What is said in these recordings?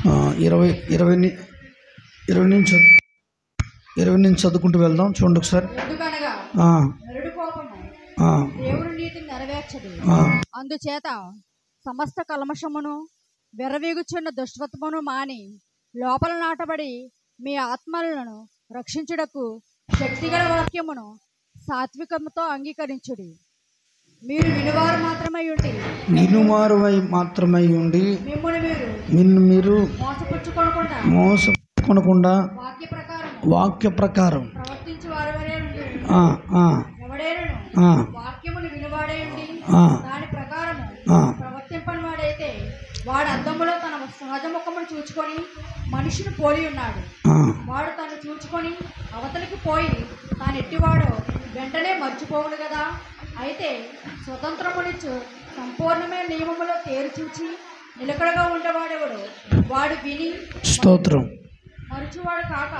20 20 20 నుంచి 20 నుంచి చదువుకుంటూ వెళ్దాం. చూడండి ఒకసారి. దేవుని నీతిని నెరవేర్చదు. అందుచేత సమస్త కల్మషమును విర్రవీగుచున్న దుష్టత్వమును మాని లోపల నాటబడి మీ ఆత్మలను రక్షించుటకు శక్తిగల వాక్యమును సాత్వికముతో అంగీకరించుడి. మీరు వినువారు మాత్రమై ఉండి నిన్ను మీరు మోసపుచ్చుకొనకుండా వాక్య ప్రకారం వాక్యమును వినువాడే ఉండి దాని ప్రకారము ప్రవర్తింపని వాడైతే వాడు అద్దములో తన సహజ ముఖమును చూచుకొని మనిషిని పోలి ఉన్నాడు. వాడు తను చూచుకొని అవతలికి పోయి తాను ఎట్టివాడో వెంటనే మర్చిపోవును కదా. అయితే స్వతంత్రమునిచ్చు సంపూర్ణమైన నియమములో తేరు చూచి నిలకడగా ఉండేవాడెవడు వాడు విని స్తోత్రం మరచువాడు కాక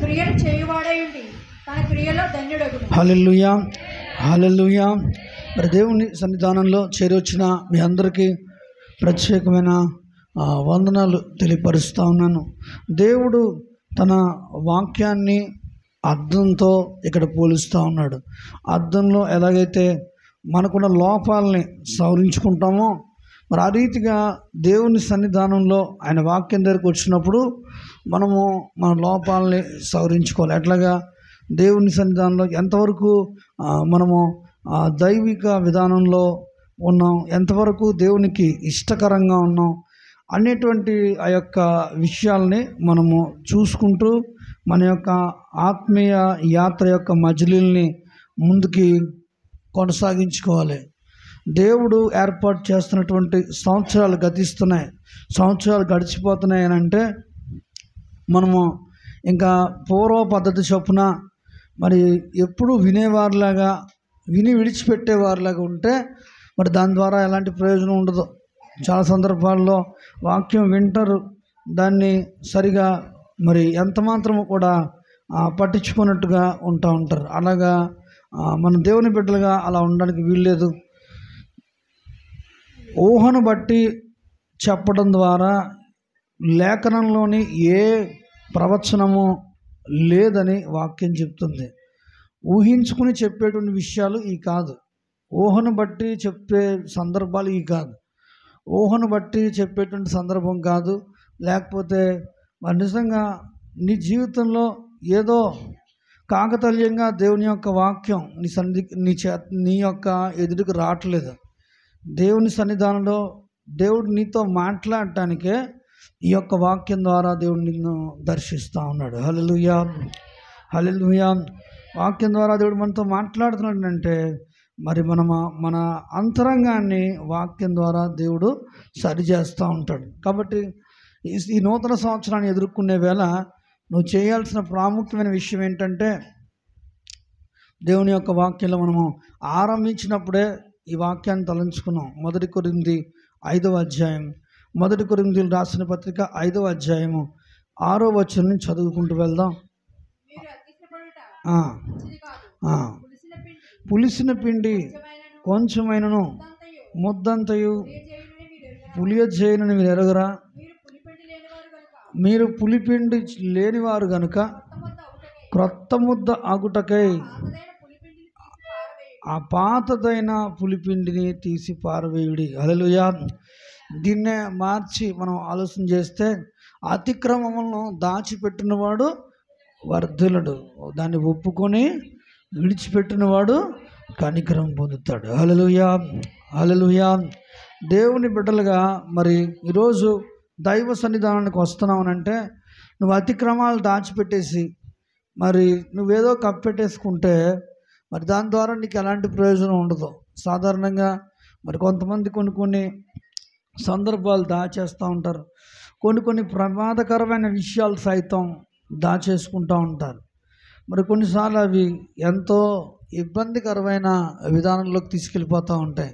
క్రియను చేయువాడై ఉండి తన క్రియలో ధన్యుడగును. హల్లెలూయా, హల్లెలూయా. మరి దేవుని సన్నిధానంలో చేరొచ్చిన మీ అందరికీ ప్రత్యేకమైన వందనాలు తెలియపరుస్తూ ఉన్నాను. దేవుడు తన వాక్యాన్ని అద్దంతో ఇక్కడ పోలుస్తూ ఉన్నాడు. అద్దంలో ఎలాగైతే మనకున్న లోపాలని సవరించుకుంటామో మరి ఆ రీతిగా దేవుని సన్నిధానంలో ఆయన వాక్యం దగ్గరకు వచ్చినప్పుడు మనము మన లోపాలని సవరించుకోవాలి. ఎట్లాగా దేవుని సన్నిధానంలో ఎంతవరకు మనము దైవిక విధానంలో ఉన్నాం, ఎంతవరకు దేవునికి ఇష్టకరంగా ఉన్నాం అనేటువంటి ఆ యొక్క విషయాల్ని మనము చూసుకుంటూ మన యొక్క ఆత్మీయ యాత్ర యొక్క మజిలీల్ని ముందుకి కొనసాగించుకోవాలి. దేవుడు ఏర్పాటు చేస్తున్నటువంటి సంవత్సరాలు గతిస్తున్నాయి, సంవత్సరాలు గడిచిపోతున్నాయి అని అంటే మనము ఇంకా పూర్వ పద్ధతి చొప్పున మరి ఎప్పుడు వినేవారిలాగా విని విడిచిపెట్టేవారిలాగా ఉంటే మరి దాని ద్వారా ఎలాంటి ప్రయోజనం ఉండదు. చాలా సందర్భాల్లో వాక్యం వింటారు, దాన్ని సరిగా మరి ఎంత మాత్రము కూడా పట్టించుకున్నట్టుగా ఉంటారు. అలాగా మన దేవుని బిడ్డలుగా అలా ఉండడానికి వీల్లేదు. ఊహను బట్టి చెప్పడం ద్వారా లేఖనంలోని ఏ ప్రవచనము లేదని వాక్యం చెప్తుంది. ఊహించుకుని చెప్పేటువంటి విషయాలు ఈ కాదు. ఊహను బట్టి చెప్పే సందర్భాలు ఈ కాదు. ఊహను బట్టి చెప్పేటువంటి సందర్భం కాదు. లేకపోతే మరి నిజంగా నీ జీవితంలో ఏదో కాకతల్యంగా దేవుని యొక్క వాక్యం నీ యొక్క ఎదుటికి రావట్లేదు. దేవుని సన్నిధానంలో దేవుడు నీతో మాట్లాడటానికే ఈ యొక్క వాక్యం ద్వారా దేవుడు నిన్ను దర్శిస్తూ ఉన్నాడు. హల్లెలూయా, హల్లెలూయా. వాక్యం ద్వారా దేవుడు మనతో మాట్లాడుతున్నాడంటే మరి మన అంతరంగాన్ని వాక్యం ద్వారా దేవుడు సరిచేస్తూ ఉంటాడు. కాబట్టి ఈ నూతన సంవత్సరాన్ని ఎదుర్కొనే వేళ నువ్వు చేయాల్సిన ప్రాముఖ్యమైన విషయం ఏంటంటే దేవుని యొక్క వాక్యంలో మనము ఆరంభించినప్పుడే ఈ వాక్యాన్ని తలంచుకున్నాం. 1 కొరింథీ 5వ అధ్యాయం, 1 కొరింథీయులు రాసిన పత్రిక 5వ అధ్యాయము 6వ వచనం నుంచి చదువుకుంటూ వెళ్దాం. పులిసిన పిండి కొంచెమైనను ముద్దంతయు పులియజేయనని మీరు ఎరగరా? మీరు పులిపిండి లేనివారు గనుక క్రొత్త ముద్ద ఆగుటకై ఆ పాతదైన పులిపిండిని తీసి పారవేయుడి. హల్లెలూయా. దీన్నే మార్చి మనం ఆలోచన చేస్తే అతిక్రమములను దాచిపెట్టినవాడు వర్ధిల్లడు, దాన్ని ఒప్పుకొని విడిచిపెట్టినవాడు కనికరం పొందుతాడు. హల్లెలూయా, హల్లెలూయా. దేవుని బిడ్డలుగా మరి ఈరోజు దైవ సన్నిధానానికి వస్తున్నావునంటే నువ్వు అతిక్రమాలు దాచిపెట్టేసి మరి నువ్వేదో కప్పెట్టేసుకుంటే మరి దాని ద్వారా నీకు ఎలాంటి ప్రయోజనం ఉండదు. సాధారణంగా మరి కొంతమంది కొన్ని సందర్భాలు దాచేస్తూ ఉంటారు. కొన్ని ప్రమాదకరమైన విషయాలు సైతం దాచేసుకుంటూ ఉంటారు. మరి కొన్నిసార్లు అవి ఎంతో ఇబ్బందికరమైన విధానంలోకి తీసుకెళ్ళిపోతూ ఉంటాయి.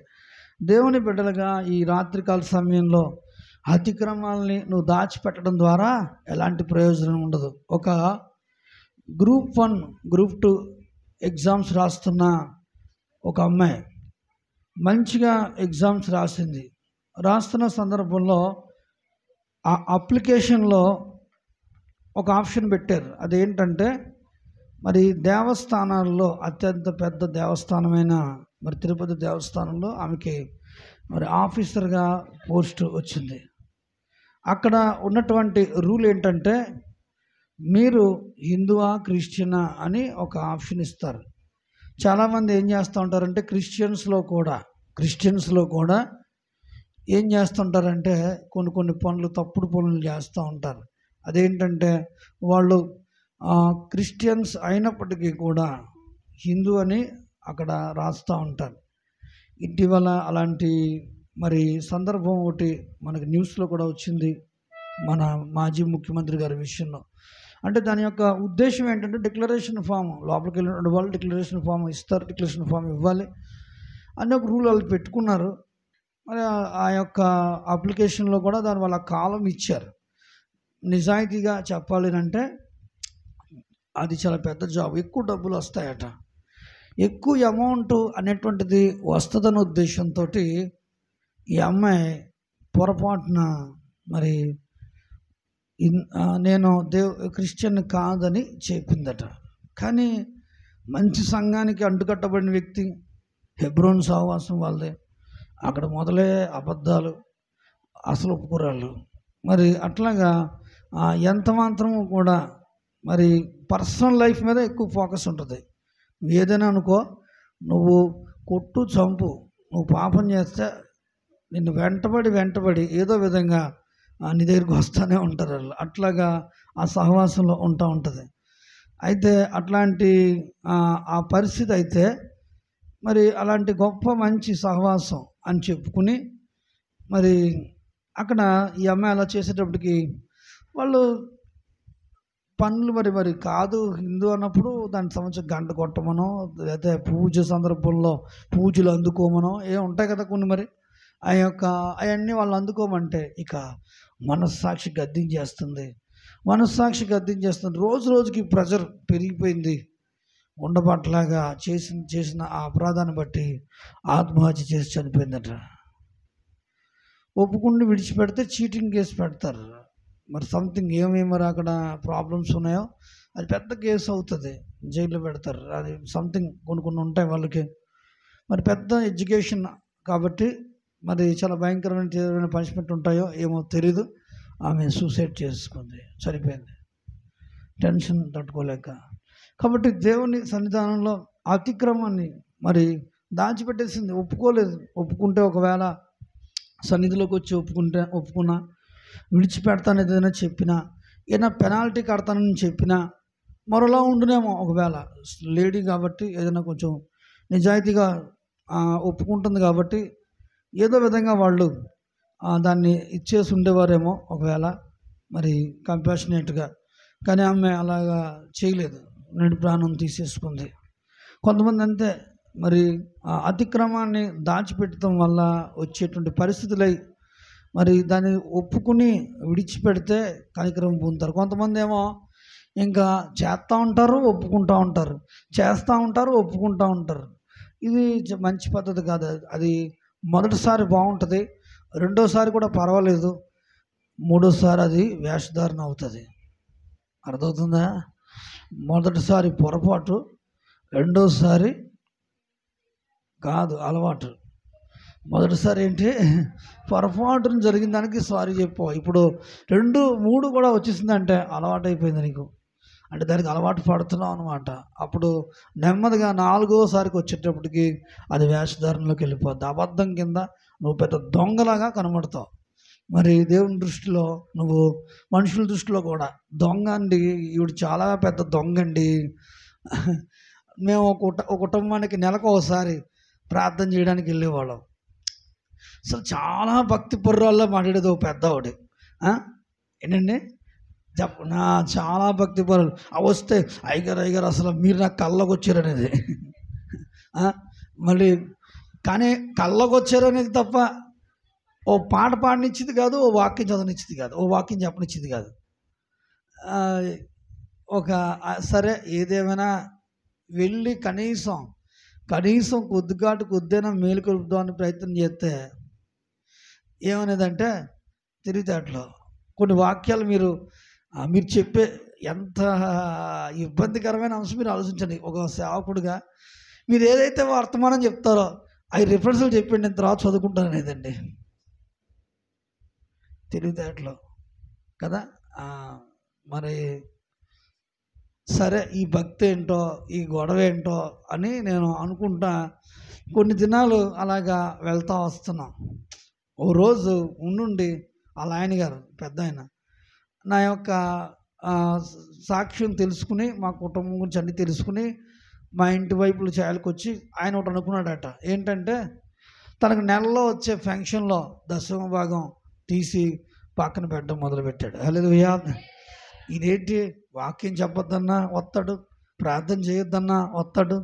దేవుని బిడ్డలుగా ఈ రాత్రికాల సమయంలో అతిక్రమాలని నువ్వు దాచిపెట్టడం ద్వారా ఎలాంటి ప్రయోజనం ఉండదు. ఒక గ్రూప్ 1 గ్రూప్ 2 ఎగ్జామ్స్ రాస్తున్న ఒక అమ్మాయి మంచిగా ఎగ్జామ్స్ రాస్తున్న సందర్భంలో ఆ అప్లికేషన్లో ఒక ఆప్షన్ పెట్టారు. అదేంటంటే మరి దేవస్థానాల్లో అత్యంత పెద్ద దేవస్థానమైన మరి తిరుపతి దేవస్థానంలో ఆమెకి మరి ఆఫీసర్గా పోస్ట్ వచ్చింది. అక్కడ ఉన్నటువంటి రూల్ ఏంటంటే మీరు హిందువా క్రిస్టియనా అని ఒక ఆప్షన్ ఇస్తారు. చాలామంది ఏం చేస్తూ ఉంటారంటే క్రిస్టియన్స్లో కూడా ఏం చేస్తుంటారంటే కొన్ని పనులు, తప్పుడు పనులు చేస్తూ ఉంటారు. అదేంటంటే వాళ్ళు క్రిస్టియన్స్ అయినప్పటికీ కూడా హిందూ అని అక్కడ రాస్తూ ఉంటారు. ఇటీవల అలాంటి మరి సందర్భం ఒకటి మనకి న్యూస్లో కూడా వచ్చింది, మన మాజీ ముఖ్యమంత్రి గారి విషయంలో. అంటే దాని యొక్క ఉద్దేశం ఏంటంటే డిక్లరేషన్ ఫామ్, లోపలికి వెళ్ళిన వాళ్ళు డిక్లరేషన్ ఫామ్ ఇస్తారు, డిక్లరేషన్ ఫామ్ ఇవ్వాలి అని ఒక రూల్ వాళ్ళు పెట్టుకున్నారు. మరి ఆ యొక్క అప్లికేషన్లో కూడా దాని వాళ్ళ కాలం ఇచ్చారు. నిజాయితీగా చెప్పాలి అంటే అది చాలా పెద్ద జాబ్, ఎక్కువ డబ్బులు వస్తాయట, ఎక్కువ అమౌంట్ అనేటువంటిది వస్తుందన్న ఉద్దేశంతో ఈ అమ్మాయి పొరపాటున మరి నేను క్రిస్టియన్ కాదని చెప్పిందట. కానీ మంచి సంఘానికి అంటుకట్టబడిన వ్యక్తి, హెబ్రోన్ సహవాసం వాళ్ళదే, అక్కడ మొదలే అబద్ధాలు, అసలు ఒప్పుకోరాళ్ళు. మరి అట్లాగా ఎంత మాత్రము కూడా మరి పర్సనల్ లైఫ్ మీద ఎక్కువ ఫోకస్ ఉంటుంది. ఏదైనా అనుకో, నువ్వు కొట్టు చంపు, నువ్వు పాపం చేస్తే నిన్ను వెంటబడి ఏదో విధంగా నీ దగ్గరికి వస్తూనే ఉంటారు వాళ్ళు. అట్లాగా ఆ సహవాసంలో ఉంటుంది. అయితే అట్లాంటి ఆ పరిస్థితి అయితే మరి అలాంటి గొప్ప మంచి సహవాసం అని చెప్పుకుని మరి అక్కడ ఈ అమ్మాయి అలా చేసేటప్పటికి వాళ్ళు పనులు మరి కాదు హిందూ అన్నప్పుడు దానికి సంబంధించిన గంట కొట్టమనో, లేకపోతే పూజ సందర్భంలో పూజలు అందుకోమనో ఉంటాయి కదా కొన్ని. మరి అవన్నీ వాళ్ళు అందుకోమంటే ఇక మనస్సాక్షి గద్దించేస్తుంది. రోజు రోజుకి ప్రెజర్ పెరిగిపోయింది. ఉండబట్టలాగా చేసిన ఆ అపరాధాన్ని బట్టి ఆత్మహత్య చేసి చనిపోయిందట. ఒప్పుకుండి విడిచిపెడితే చీటింగ్ కేసు పెడతారు. మరి సంథింగ్ మరి అక్కడ ప్రాబ్లమ్స్ ఉన్నాయో అది పెద్ద కేసు అవుతుంది, జైల్లో పెడతారు. అది సంథింగ్ కొన్ని ఉంటాయి వాళ్ళకి. మరి పెద్ద ఎడ్యుకేషన్ కాబట్టి మరి చాలా భయంకరమైన పనిష్మెంట్ ఉంటాయో ఏమో తెలీదు. ఆమె సూసైడ్ చేసుకుంది, చనిపోయింది, టెన్షన్ తట్టుకోలేక. కాబట్టి దేవుని సన్నిధానంలో అతిక్రమాన్ని మరి దాచిపెట్టేసింది, ఒప్పుకోలేదు. ఒప్పుకుంటే ఒకవేళ సన్నిధిలోకి వచ్చి ఒప్పుకున్నా, విడిచిపెడతాను ఏదైనా చెప్పినా, ఏదైనా పెనాల్టీ కడతానని చెప్పినా మరోలా ఉండునేమో. ఒకవేళ లేడీ కాబట్టి ఏదైనా కొంచెం నిజాయితీగా ఒప్పుకుంటుంది కాబట్టి ఏదో విధంగా వాళ్ళు దాన్ని ఇచ్చేసి ఉండేవారేమో ఒకవేళ, మరి కంపాషనేట్గా. కానీ ఆమె అలాగా చేయలేదు, నిండు ప్రాణం తీసేసుకుంది. కొంతమంది అంతే, మరి అతిక్రమాన్ని దాచిపెట్టడం వల్ల వచ్చేటువంటి పరిస్థితులై మరి దాన్ని ఒప్పుకుని విడిచిపెడితే కనికరం పొందుతారు. కొంతమంది ఏమో ఇంకా చేస్తూ ఉంటారు, ఒప్పుకుంటూ ఉంటారు, చేస్తూ ఉంటారు, ఒప్పుకుంటూ ఉంటారు. ఇది మంచి పద్ధతి కాదు. అది మొదటిసారి బాగుంటుంది, రెండోసారి కూడా పర్వాలేదు, మూడోసారి అది వేషధారణ అవుతుంది. అర్థమవుతుందా? మొదటిసారి పొరపాటు, రెండోసారి కాదు అలవాటు. మొదటిసారి ఏంటి, పొరపాటును జరిగిన దానికి సారీ చెప్పు. ఇప్పుడు 2, 3 కూడా వచ్చేసిందంటే అలవాటు అయిపోయింది నీకు, అంటే దానికి అలవాటు పడుతున్నావు అనమాట. అప్పుడు నెమ్మదిగా 4వసారికి వచ్చేటప్పటికి అది వేషధారణలోకి వెళ్ళిపోద్ది. అబద్ధం కింద నువ్వు పెద్ద దొంగలాగా కనబడతావు. మరి దేవుని దృష్టిలో, నువ్వు మనుషుల దృష్టిలో కూడా దొంగ అండి, ఈవిడ చాలా పెద్ద దొంగ అండి. మేము ఒక కుటుంబానికి నెలకు ఒకసారి ప్రార్థన చేయడానికి వెళ్ళేవాళ్ళం. అసలు చాలా భక్తి పుర్రాల్లో మాట్లాడేది ఒక పెద్దవాడు. ఏంటండి నా చాలా భక్తి పరులు వస్తే అయ్యగారు అసలు మీరు నాకు కళ్ళకు వచ్చారనేది. మళ్ళీ కానీ కళ్ళకు వచ్చారనేది తప్ప ఓ పాట పాడనిచ్చింది కాదు, ఓ వాక్యం చదవనిచ్చింది కాదు, ఓ వాక్యం చెప్పనిచ్చింది కాదు. సరే ఏదేమైనా వెళ్ళి కనీసం కొద్దిగాటు మేలు కలుపుదామని ప్రయత్నం చేస్తే ఏమనేదంటే తెలివితేటలో కొన్ని వాక్యాలు మీరు చెప్పే ఎంత ఇబ్బందికరమైన అంశం మీరు ఆలోచించండి. ఒక సేవకుడిగా మీరు ఏదైతే వర్తమానం చెప్తారో అవి రిఫరెన్స్లు చెప్పండి, నేను తర్వాత చదువుకుంటాను అనేదండి తెలివితేటలో కదా. మరి సరే, ఈ భక్తి ఏంటో ఈ గొడవ ఏంటో అని నేను అనుకుంటా కొన్ని దినాలు అలాగా వెళ్తా వస్తున్నాం. ఓ రోజు ఉండి వాళ్ళ ఆయన గారు పెద్ద ఆయన నా యొక్క సాక్ష్యం తెలుసుకుని, మా కుటుంబం గురించి అన్నీ తెలుసుకుని మా ఇంటి వైపులు చేయాలకు వచ్చి ఆయన ఒకటి అనుకున్నాడట. ఏంటంటే తనకు నెలలో వచ్చే ఫంక్షన్లో దశమ భాగం తీసి పక్కన పెట్టడం మొదలుపెట్టాడు. హల్లెలూయా. ఇదేంటి, వాక్యం చెప్పొద్దన్నా వస్తాడు, ప్రార్థన చేయొద్దన్నా వస్తాడు,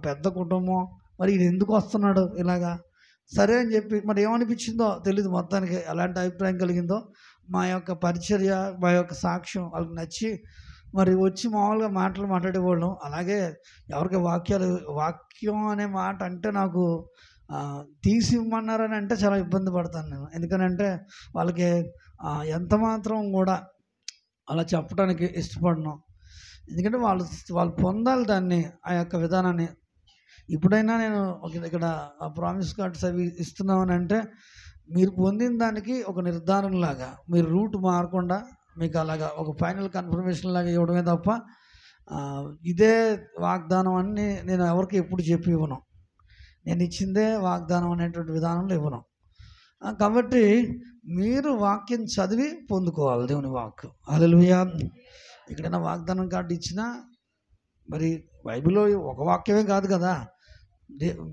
పెద్ద కుటుంబం, మరి ఇది ఎందుకు వస్తున్నాడు ఇలాగా? సరే అని చెప్పి మరి ఏమనిపించిందో తెలీదు, మొత్తానికి ఎలాంటి అభిప్రాయం కలిగిందో మా యొక్క పరిచర్య, మా యొక్క సాక్ష్యం వాళ్ళకి నచ్చి మరి వచ్చి మామూలుగా మాట్లాడేవాళ్ళం. అలాగే ఎవరికి వాక్యం అనే మాట అంటే నాకు తీసి ఇవ్వమన్నారని అంటే చాలా ఇబ్బంది పడతాను నేను. ఎందుకనంటే వాళ్ళకి ఎంత మాత్రం కూడా అలా చెప్పడానికి ఇష్టపడను. ఎందుకంటే వాళ్ళు పొందాలి దాన్ని, ఆ యొక్క విధానాన్ని. ఇప్పుడైనా నేను ఇక్కడ ప్రామిస్ కార్డ్స్ అవి ఇస్తున్నామని అంటే మీరు పొందిన దానికి ఒక నిర్ధారణలాగా, మీరు రూట్ మారకుండా మీకు అలాగా ఒక ఫైనల్ కన్ఫర్మేషన్ లాగా ఇవ్వడమే తప్ప ఇదే వాగ్దానం అని నేను ఎవరికి ఎప్పుడు చెప్పి ఇవ్వను. నేను ఇచ్చిందే వాగ్దానం అనేటువంటి విధానంలో ఇవ్వను. కాబట్టి మీరు వాక్యం చదివి పొందుకోవాలి దేవుని వాక్కు. హల్లెలూయా. ఎక్కడైనా వాగ్దానం కార్డు ఇచ్చినా మరి బైబిల్లో ఒక వాక్యమే కాదు కదా,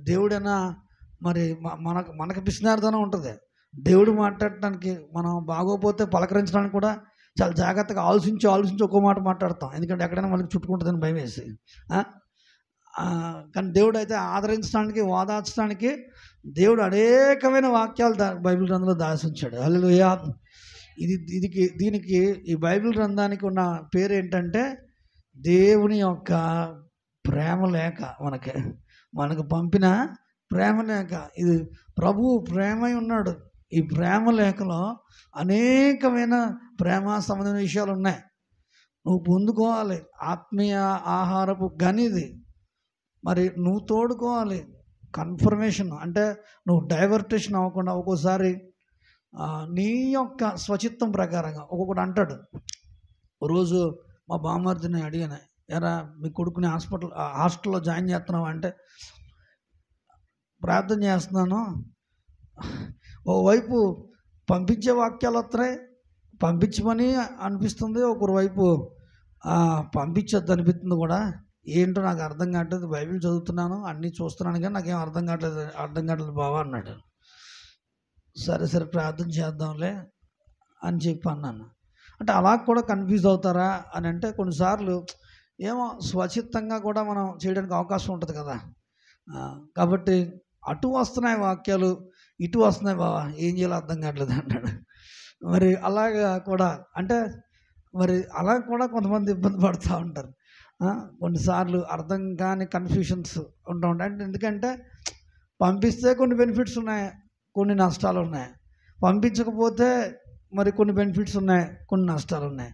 దేవుడైనా మరి మనకు పిసినార్థనం ఉంటుంది. దేవుడు మాట్లాడటానికి మనం బాగోపోతే పలకరించడానికి కూడా చాలా జాగ్రత్తగా ఆలోచించి ఒక్కో మాట మాట్లాడతాం, ఎందుకంటే ఎక్కడైనా మనకి చుట్టుకుంటుందని భయం వేసి. కానీ దేవుడు అయితే ఆదరించడానికి, ఓదార్చడానికి దేవుడు అనేకమైన వాక్యాలు బైబిల్ గ్రంథంలో దాచించాడు. హల్లెలూయా. దీనికి ఈ బైబిల్ గ్రంథానికి ఉన్న పేరు ఏంటంటే దేవుని యొక్క ప్రేమ లేఖ. మనకు పంపిన ప్రేమ లేఖ. ఇది ప్రభువు ప్రేమై ఉన్నాడు. ఈ ప్రేమ లేఖలో అనేకమైన ప్రేమ సంబంధమైన విషయాలు ఉన్నాయి. నువ్వు పొందుకోవాలి. ఆత్మీయ ఆహారపు గనిది. మరి నువ్వు తోడుకోవాలి. కన్ఫర్మేషన్ అంటే నువ్వు డైవర్టేషన్ అవ్వకుండా ఒక్కోసారి నీ యొక్క స్వచిత్తం ప్రకారంగా ఒక్కొక్కటి అంటాడు. రోజు మా బామ్మర్దిని అడిగాను, ఎరా మీ కొడుకుని హాస్టల్లో జాయిన్ చేస్తున్నావు అంటే, ప్రార్థన చేస్తున్నాను, ఓవైపు పంపించే వాక్యాలు వస్తున్నాయి, పంపించమని అనిపిస్తుంది, ఒకరి వైపు పంపించొద్దు అనిపిస్తుంది కూడా. ఏంటో నాకు అర్థం కావట్లేదు, బైబిల్ చదువుతున్నాను, అన్నీ చూస్తున్నాను కానీ నాకేం అర్థం కావట్లేదు బావా అన్నాడు. సరే ప్రార్థన చేద్దాంలే అని చెప్పి అన్నాను. అంటే అలా కూడా కన్ఫ్యూజ్ అవుతారా అని అంటే కొన్నిసార్లు ఏమో స్వచిత్తంగా కూడా మనం చేయడానికి అవకాశం ఉంటుంది కదా. కాబట్టి అటు వస్తున్నాయి వాక్యాలు, ఇటు వస్తున్నాయి బావా, ఏం చేయాలో అర్థం కావట్లేదు అన్నాడు. మరి అలాగా కూడా అంటే మరి అలా కూడా కొంతమంది ఇబ్బంది పడుతూ ఉంటారు. కొన్నిసార్లు అర్థం కాని కన్ఫ్యూషన్స్ ఉంటూ ఉంటాయి. అంటే ఎందుకంటే పంపిస్తే కొన్ని బెనిఫిట్స్ ఉన్నాయి, కొన్ని నష్టాలు ఉన్నాయి. పంపించకపోతే మరి కొన్ని బెనిఫిట్స్ ఉన్నాయి, కొన్ని నష్టాలు ఉన్నాయి.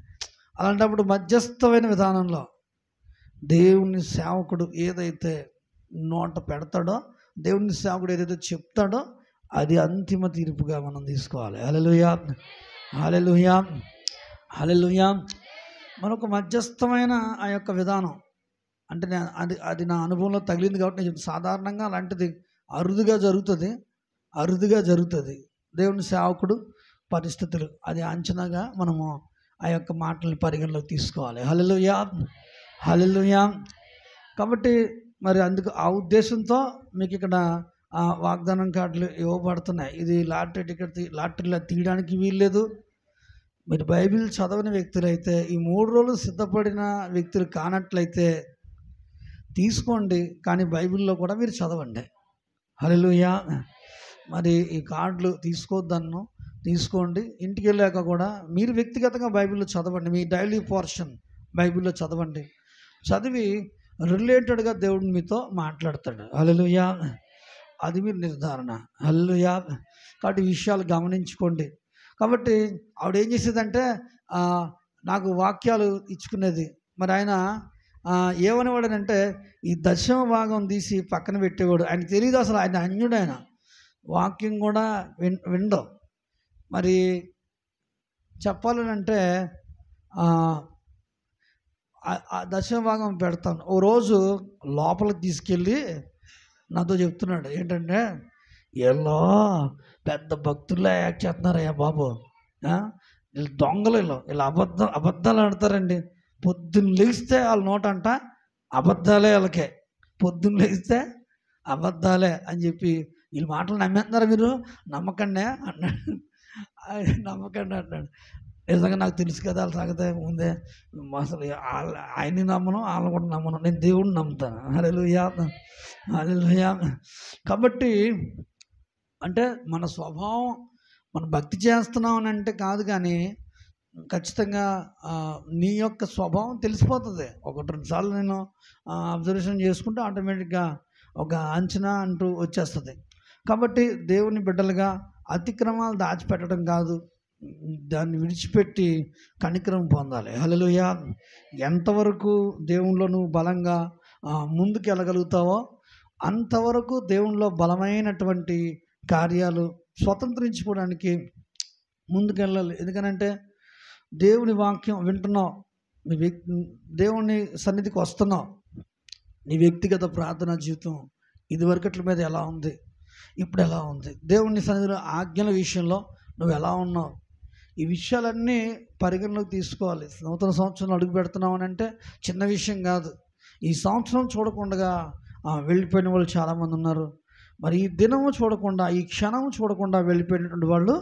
అలాంటప్పుడు మధ్యస్థమైన విధానంలో దేవుని సేవకుడు ఏదైతే నోట పెడతాడో, దేవుని సేవకుడు ఏదైతే చెప్తాడో అది అంతిమ తీర్పుగా మనం తీసుకోవాలి. హల్లెలూయా, హల్లెలూయా, హల్లెలూయా. మరొక మధ్యస్థమైన ఆ యొక్క విధానం అంటే అది నా అనుభవంలో తగిలింది కాబట్టి నేను చెప్తాను. సాధారణంగా అలాంటిది అరుదుగా జరుగుతుంది. దేవుని సేవకుడు పరిస్థితులు అది అంచనాగా మనము ఆ యొక్క మాటలను పరిగణలోకి తీసుకోవాలి. హల్లెలూయా, హల్లెలూయా. కాబట్టి మరి అందుకు ఆ ఉద్దేశంతో మీకు ఇక్కడ వాగ్దానం కార్డులు ఇవ్వబడుతున్నాయి. ఇది లాటరీలో తీయడానికి వీల్లేదు. మీరు బైబిల్ చదవని వ్యక్తులైతే, ఈ 3 రోజులు సిద్ధపడిన వ్యక్తులు కానట్లయితే తీసుకోండి, కానీ బైబిల్లో కూడా మీరు చదవండి. హల్లెలూయా. మరి ఈ కార్డులు తీసుకోండి. ఇంటికి వెళ్ళాక కూడా మీరు వ్యక్తిగతంగా బైబిల్లో చదవండి. మీ డైలీ పోర్షన్ బైబిల్లో చదవండి. చదివి రిలేటెడ్గా దేవుడు మీతో మాట్లాడతాడు. హల్లెలూయా. అది మీరు నిర్ధారణ. హల్లెలూయా. కాబట్టి ఈ విషయాలు గమనించుకోండి. కాబట్టి ఆవిడ ఏం చేసేదంటే నాకు వాక్యాలు ఇచ్చుకునేది. మరి ఆయన ఏమనేవాడనంటే ఈ దశమ భాగం తీసి పక్కన పెట్టేవాడు. ఆయన తెలియదు అసలు, ఆయన అన్యుడు, ఆయన వాక్యం కూడా వినడు. మరి చెప్పాలనంటే దశమ భాగం పెడతాను. ఓ రోజు లోపలికి తీసుకెళ్ళి నాతో చెప్తున్నాడు ఏంటంటే, వీళ్ళు పెద్ద భక్తుల్లో యాక్ట్ చేస్తున్నారయ్యా బాబు, వీళ్ళు దొంగలు, వీళ్ళు అబద్ధాలు ఆడతారండి. పొద్దున్న లేస్తే వాళ్ళ నోటంట అబద్ధాలే, వాళ్ళకే పొద్దున్న లేస్తే అబద్ధాలే అని చెప్పి వీళ్ళ మాటలు నమ్మేస్తున్నారు, మీరు నమ్మకండి అన్నాడు. నమ్మకండి అన్నాడు. నిజంగా నాకు తెలుసు కదా వాళ్ళ సంగతి ముందే, అసలు ఆయన్ని నమ్మను, వాళ్ళని కూడా నమ్మను, నేను దేవుడిని నమ్ముతాను. హల్లెలూయా, హల్లెలూయా. కాబట్టి అంటే మన స్వభావం, మనం భక్తి చేస్తున్నాం అని అంటే కాదు, కానీ ఖచ్చితంగా నీ యొక్క స్వభావం తెలిసిపోతుంది. 1-2 సార్లు నేను అబ్జర్వేషన్ చేసుకుంటే ఆటోమేటిక్గా ఒక అంచనా అంటూ వచ్చేస్తుంది. కాబట్టి దేవుని బిడ్డలుగా అతిక్రమాలు దాచిపెట్టడం కాదు, దాన్ని విడిచిపెట్టి కనికరం పొందాలి. హల్లెలూయా. ఎంతవరకు దేవునిలో నువ్వు బలంగా ముందుకు వెళ్ళగలుగుతావో అంతవరకు దేవునిలో బలమైనటువంటి కార్యాలు స్వతంత్రించుకోవడానికి ముందుకెళ్ళాలి. ఎందుకనంటే దేవుని వాక్యం వింటున్నావు, దేవుని సన్నిధికి వస్తున్నావు, నీ వ్యక్తిగత ప్రార్థనా జీవితం ఇదివరకట్ల మీద ఎలా ఉంది, ఇప్పుడు ఎలా ఉంది, దేవుని సన్నిధిలో ఆజ్ఞల విషయంలో నువ్వు ఎలా ఉన్నావు, ఈ విషయాలన్నీ పరిగణలోకి తీసుకోవాలి. నూతన సంవత్సరం అడుగు పెడుతున్నావు అని అంటే చిన్న విషయం కాదు. ఈ సంవత్సరం చూడకుండా వెళ్ళిపోయిన వాళ్ళు చాలామంది ఉన్నారు. మరి ఈ దినము చూడకుండా, ఈ క్షణము చూడకుండా వెళ్ళిపోయినటువంటి వాళ్ళు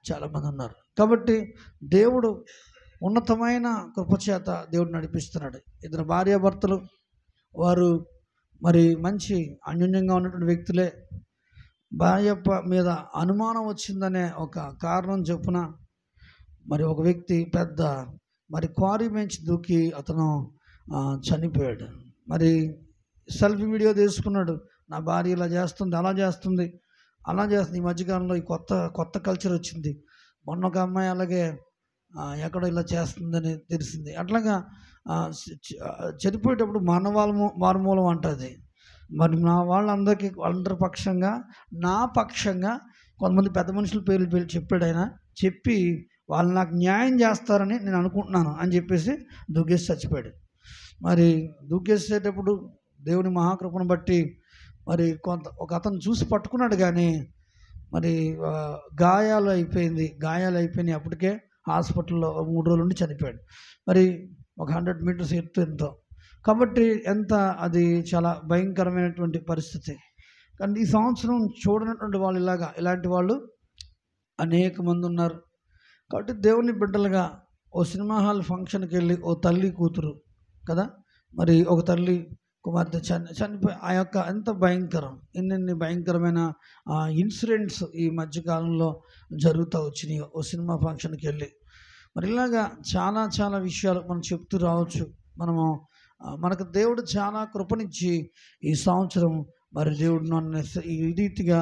చాలామంది ఉన్నారు. కాబట్టి దేవుడు ఉన్నతమైన కృపచేత దేవుడు నడిపిస్తున్నాడు. ఇద్దరు భార్యాభర్తలు, వారు మరి మంచి అన్యోన్యంగా ఉన్నటువంటి వ్యక్తులే. భార్య మీద అనుమానం వచ్చిందనే ఒక కారణం చొప్పున మరి ఒక వ్యక్తి పెద్ద మరి క్వారీ బెంచ్ దూకి అతను చనిపోయాడు. మరి సెల్ఫీ వీడియో తీసుకున్నాడు, నా భార్య ఇలా చేస్తుంది, అలా చేస్తుంది, అలా చేస్తుంది. ఈ మధ్యకాలంలో ఈ కొత్త కల్చర్ వచ్చింది. మొన్న ఒక అమ్మాయి అలాగే ఎక్కడో ఇలా చేస్తుందని తెలిసింది. అట్లాగా చనిపోయేటప్పుడు మారుమూలం అంటుంది. మరి నా వాళ్ళందరికీ, అందరి పక్షంగా, నా పక్షంగా కొంతమంది పెద్ద మనుషుల పేర్లు చెప్పాడు ఆయన. చెప్పి వాళ్ళు నాకు న్యాయం చేస్తారని నేను అనుకుంటున్నాను అని చెప్పేసి దూకేసి చచ్చిపోయాడు. మరి దూకేసేటప్పుడు దేవుని మహాకృపను బట్టి మరి ఒక అతను చూసి పట్టుకున్నాడు, కానీ మరి గాయాలు అయిపోయినాయి. అప్పటికే హాస్పిటల్లో 3 రోజుల నుండి చనిపోయాడు. మరి ఒక 100 మీటర్స్ ఎత్తు ఎంతో. కాబట్టి అది చాలా భయంకరమైనటువంటి పరిస్థితి. కానీ ఈ సంవత్సరం చూడనటువంటి వాళ్ళు ఇలాంటి వాళ్ళు అనేక మంది ఉన్నారు. కాబట్టి దేవుని బిడ్డలుగా ఓ సినిమా హాల్ ఫంక్షన్కి వెళ్ళి ఓ తల్లి కూతురు కదా, మరి ఒక తల్లి కుమార్తె చనిపోయి ఆ యొక్క ఎంత భయంకరం, ఎన్ని భయంకరమైన ఇన్సిడెంట్స్ ఈ మధ్యకాలంలో జరుగుతూ వచ్చినాయి ఓ సినిమా ఫంక్షన్కి వెళ్ళి. మరి ఇలాగా చాలా చాలా విషయాలు మనం చెప్తూ రావచ్చు. మనకు దేవుడు చాలా కృపనిచ్చి ఈ సంవత్సరం మరి దేవుడు నన్ను ఈ రీతిగా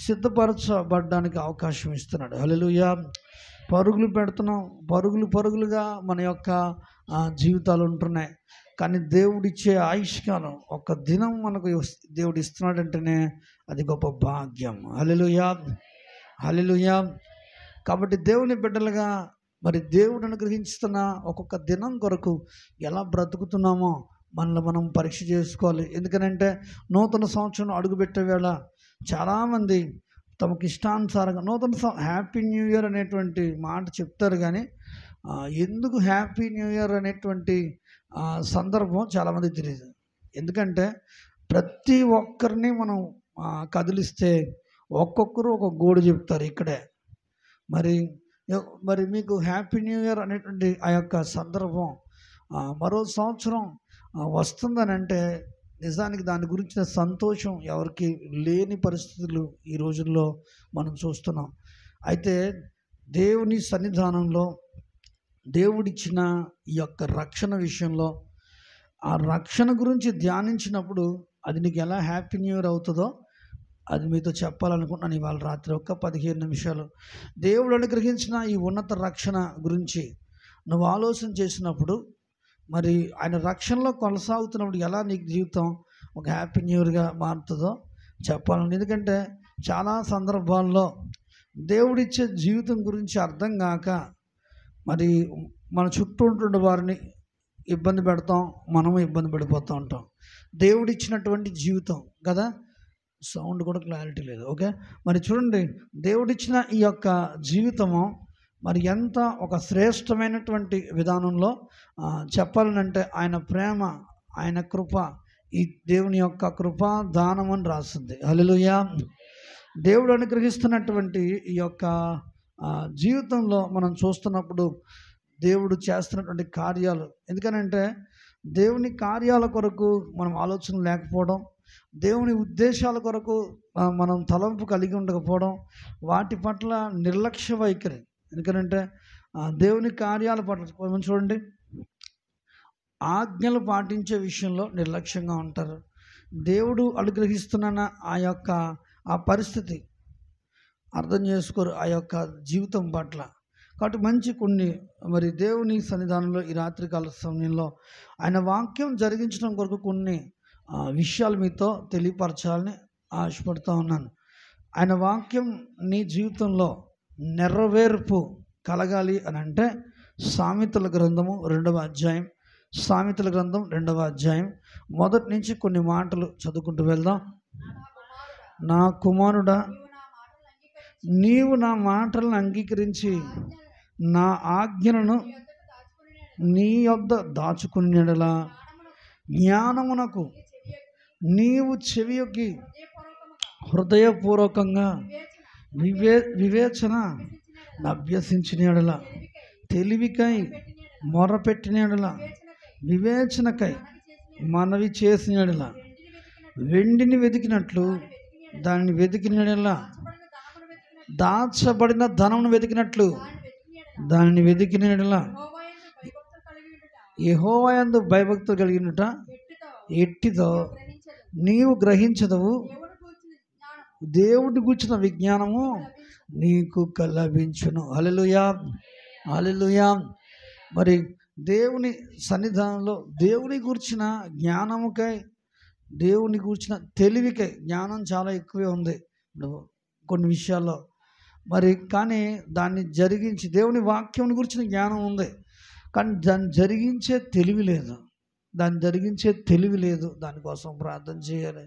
సిద్ధపరచబడ్డానికి అవకాశం ఇస్తున్నాడు. హల్లెలూయా. పరుగులు పెడుతున్నాం, పరుగులుగా మన యొక్క జీవితాలు ఉంటున్నాయి. కానీ దేవుడిచ్చే ఆయుష్కాలం, ఒక దినం మనకు దేవుడు ఇస్తున్నాడంటేనే అది గొప్ప భాగ్యం. హల్లెలూయా, హల్లెలూయా. కాబట్టి దేవుని బిడ్డలుగా మరి దేవుడు అనుగ్రహిస్తున్న ఒక్కొక్క దినం కొరకు ఎలా బ్రతుకుతున్నామో మనల్ని మనం పరీక్ష చేసుకోవాలి. ఎందుకనంటే నూతన సంవత్సరం అడుగుపెట్టే వేళ చాలామంది తమకు ఇష్టానుసారంగా హ్యాపీ న్యూ ఇయర్ అనేటువంటి మాట చెప్తారు, కానీ ఎందుకు హ్యాపీ న్యూ ఇయర్ అనేటువంటి సందర్భం చాలామంది తెలియదు. ఎందుకంటే ప్రతి ఒక్కరిని మనం కదిలిస్తే ఒక్కొక్కరు ఒక గోడు చెప్తారు ఇక్కడే. మరి మీకు హ్యాపీ న్యూ ఇయర్ అనేటువంటి ఆ యొక్క సందర్భం మరో సంవత్సరం వస్తుందని అంటే నిజానికి దాని గురించిన సంతోషం ఎవరికి లేని పరిస్థితులు ఈ రోజుల్లో మనం చూస్తున్నాం. అయితే దేవుని సన్నిధానంలో దేవుడిచ్చిన ఈ యొక్క రక్షణ విషయంలో ఆ రక్షణ గురించి ధ్యానించినప్పుడు అది నీకు ఎలా హ్యాపీ న్యూ ఇయర్ అవుతుందో అది మీతో చెప్పాలనుకుంటున్నాను ఇవాళ రాత్రి. 15 నిమిషాలు దేవుడు అనుగ్రహించిన ఈ ఉన్నత రక్షణ గురించి నువ్వు ఆలోచన చేసినప్పుడు, మరి ఆయన రక్షణలో కొనసాగుతున్నప్పుడు ఎలా నీకు జీవితం ఒక హ్యాపీ న్యూ ఇయర్గా మారుతుందో చెప్పాలని. ఎందుకంటే చాలా సందర్భాల్లో దేవుడిచ్చే జీవితం గురించి అర్థం కాక మరి మన చుట్టూ ఉంటున్న వారిని ఇబ్బంది పెడతాం, మనము ఇబ్బంది పడిపోతూ ఉంటాం. దేవుడిచ్చినటువంటి జీవితం కదా, సౌండ్ కూడా క్లారిటీ లేదు. ఓకే, మరి చూడండి, దేవుడిచ్చిన ఈ యొక్క జీవితము మరి ఎంత ఒక శ్రేష్టమైనటువంటి విధానంలో చెప్పాలనంటే ఆయన ప్రేమ, ఆయన కృప, ఈ దేవుని యొక్క కృప దానం అని రాస్తుంది. హల్లెలూయా. దేవుడు అనుగ్రహిస్తున్నటువంటి ఈ యొక్క జీవితంలో మనం చూస్తున్నప్పుడు దేవుడు చేస్తున్నటువంటి కార్యాలు, ఎందుకనంటే దేవుని కార్యాల కొరకు మనం ఆలోచన లేకపోవడం, దేవుని ఉద్దేశాల కొరకు మనం తలంపు కలిగి ఉండకపోవడం, వాటి పట్ల నిర్లక్ష్య వైఖరి. ఎందుకంటే దేవుని కార్యాల పట్ల చూడండి, ఆజ్ఞలు పాటించే విషయంలో నిర్లక్ష్యంగా ఉంటారు. దేవుడు అనుగ్రహిస్తున్న ఆ పరిస్థితి అర్థం చేసుకోరు ఆ యొక్క జీవితం పట్ల. కాబట్టి మంచి కొన్ని మరి దేవుని సన్నిధానంలో ఈ రాత్రికాల సమయంలో ఆయన వాక్యం జరిగించడం కొరకు కొన్ని విషయాలు మీతో తెలియపరచాలని ఆశపడుతూ ఉన్నాను. ఆయన వాక్యం నీ జీవితంలో నెరవేర్పు కలగాలి అని అంటే సామెతల గ్రంథము 2వ అధ్యాయం, సామెతల గ్రంథం 2వ అధ్యాయం మొదటి నుంచి కొన్ని మాటలు చదువుకుంటూ వెళ్దాం. నా కుమారుడా, నీవు నా మాటలను అంగీకరించి నా ఆజ్ఞలను నీ యొద్ద దాచుకునేలా జ్ఞానమునకు నీవు చెవియొగ్గి హృదయపూర్వకంగా వివేచన అభ్యసించిన ఎడల, తెలివికై మొరపెట్టిన ఎడల, వివేచనకై మనవి చేసిన ఎడల, వెండిని వెతికినట్లు దాన్ని వెతికిన ఎడల, దాచబడిన ధనమును వెతికినట్లు దానిని వెతికిన ఎడల, యెహోవా యందు భయభక్తులు కలిగినట ఎట్టిదో నీవు గ్రహించదవు, దేవుడిని గూర్చిన విజ్ఞానము నీకు లభించును. హల్లెలూయా, హల్లెలూయా. మరి దేవుని సన్నిధానంలో దేవుని గూర్చిన జ్ఞానముకై, దేవుని గూర్చిన తెలివికై, జ్ఞానం చాలా ఎక్కువే ఉంది కొన్ని విషయాల్లో, మరి కానీ దాన్ని జరిగించి దేవుని వాక్యం గురించిన జ్ఞానం ఉంది, కానీ దాన్ని జరిగించే తెలివి లేదు. దానికోసం ప్రార్థన చేయాలి.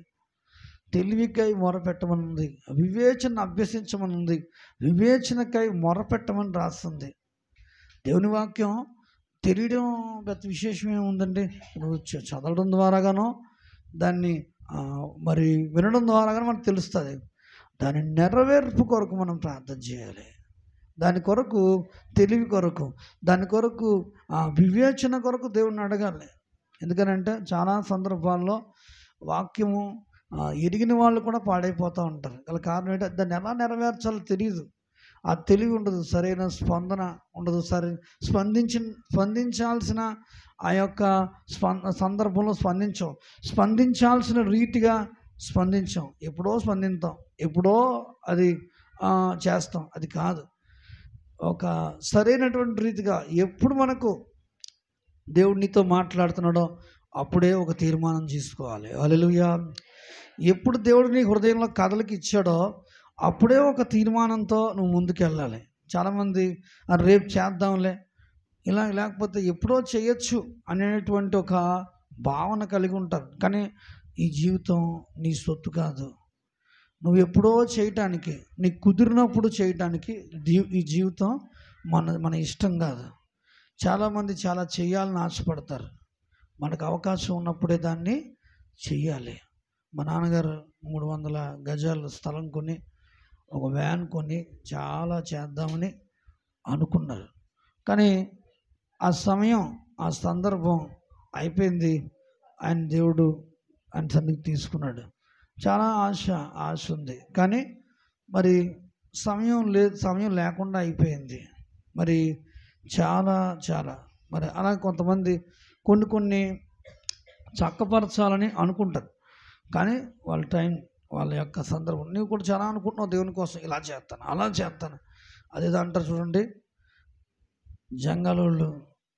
తెలివికై మొరపెట్టమనుంది, వివేచన అభ్యసించమనుంది, వివేచనకై మొరపెట్టమని రాస్తుంది. దేవుని వాక్యం తెలియడం పెద్ద విశేషం ఏముందండి, నువ్వు చదవడం ద్వారాగానో దాన్ని మరి వినడం ద్వారాగానో మనకు తెలుస్తుంది. దాని నెరవేర్పు కొరకు మనం ప్రార్థన చేయాలి. దాని కొరకు తెలివి కొరకు, దాని కొరకు వివేచన కొరకు దేవుణ్ణి అడగాలి. ఎందుకనంటే చాలా సందర్భాల్లో వాక్యము ఎరిగిన వాళ్ళు కూడా పాడైపోతూ ఉంటారు. గల కారణం ఏంటంటే దాన్ని ఎలా నెరవేర్చాలో తెలియదు, ఆ తెలివి ఉండదు, సరైన స్పందన ఉండదు, స్పందించాల్సిన ఆ యొక్క సందర్భంలో స్పందించాల్సిన రీతిగా స్పందించాం. ఎప్పుడో స్పందిస్తాం, ఎప్పుడో అది చేస్తాం, అది కాదు. ఒక సరైనటువంటి రీతిగా ఎప్పుడు మనకు దేవుడు నీతో మాట్లాడుతున్నాడో అప్పుడే ఒక తీర్మానం తీసుకోవాలి. హల్లెలూయా. ఎప్పుడు దేవుడు నీ హృదయంలో కథలకి ఇచ్చాడో అప్పుడే ఒక తీర్మానంతో నువ్వు ముందుకెళ్ళాలి. చాలామంది రేపు చేద్దాంలే, ఇలా లేకపోతే ఎప్పుడో చేయొచ్చు అనేటువంటి ఒక భావన కలిగి ఉంటారు. కానీ ఈ జీవితం నీ సొత్తు కాదు. నువ్వు ఎప్పుడో చేయటానికి, నీకు కుదిరినప్పుడు చేయటానికి ఈ జీవితం మన ఇష్టం కాదు. చాలామంది చాలా చేయాలని ఆశపడతారు, మనకు అవకాశం ఉన్నప్పుడే దాన్ని చెయ్యాలి. మా నాన్నగారు 300 గజాల స్థలం కొని, ఒక వ్యాన్ కొని చాలా చేద్దామని అనుకున్నారు. కానీ ఆ సమయం, ఆ సందర్భం అయిపోయింది. ఆయన దేవుడు ఆయన సన్నిధికి తీసుకున్నాడు. చాలా ఆశ ఉంది, కానీ మరి సమయం లేకుండా అయిపోయింది. మరి చాలా మరి అలా కొంతమంది కొన్ని చక్కపరచాలని అనుకుంటారు, కానీ వాళ్ళ టైం వాళ్ళ యొక్క సందర్భం. నువ్వు కూడా చాలా అనుకుంటున్నావు దేవుని కోసం, ఇలా చేస్తాను అలా చేస్తాను అదేదో అంటారు చూడండి. జంగాలోళ్ళు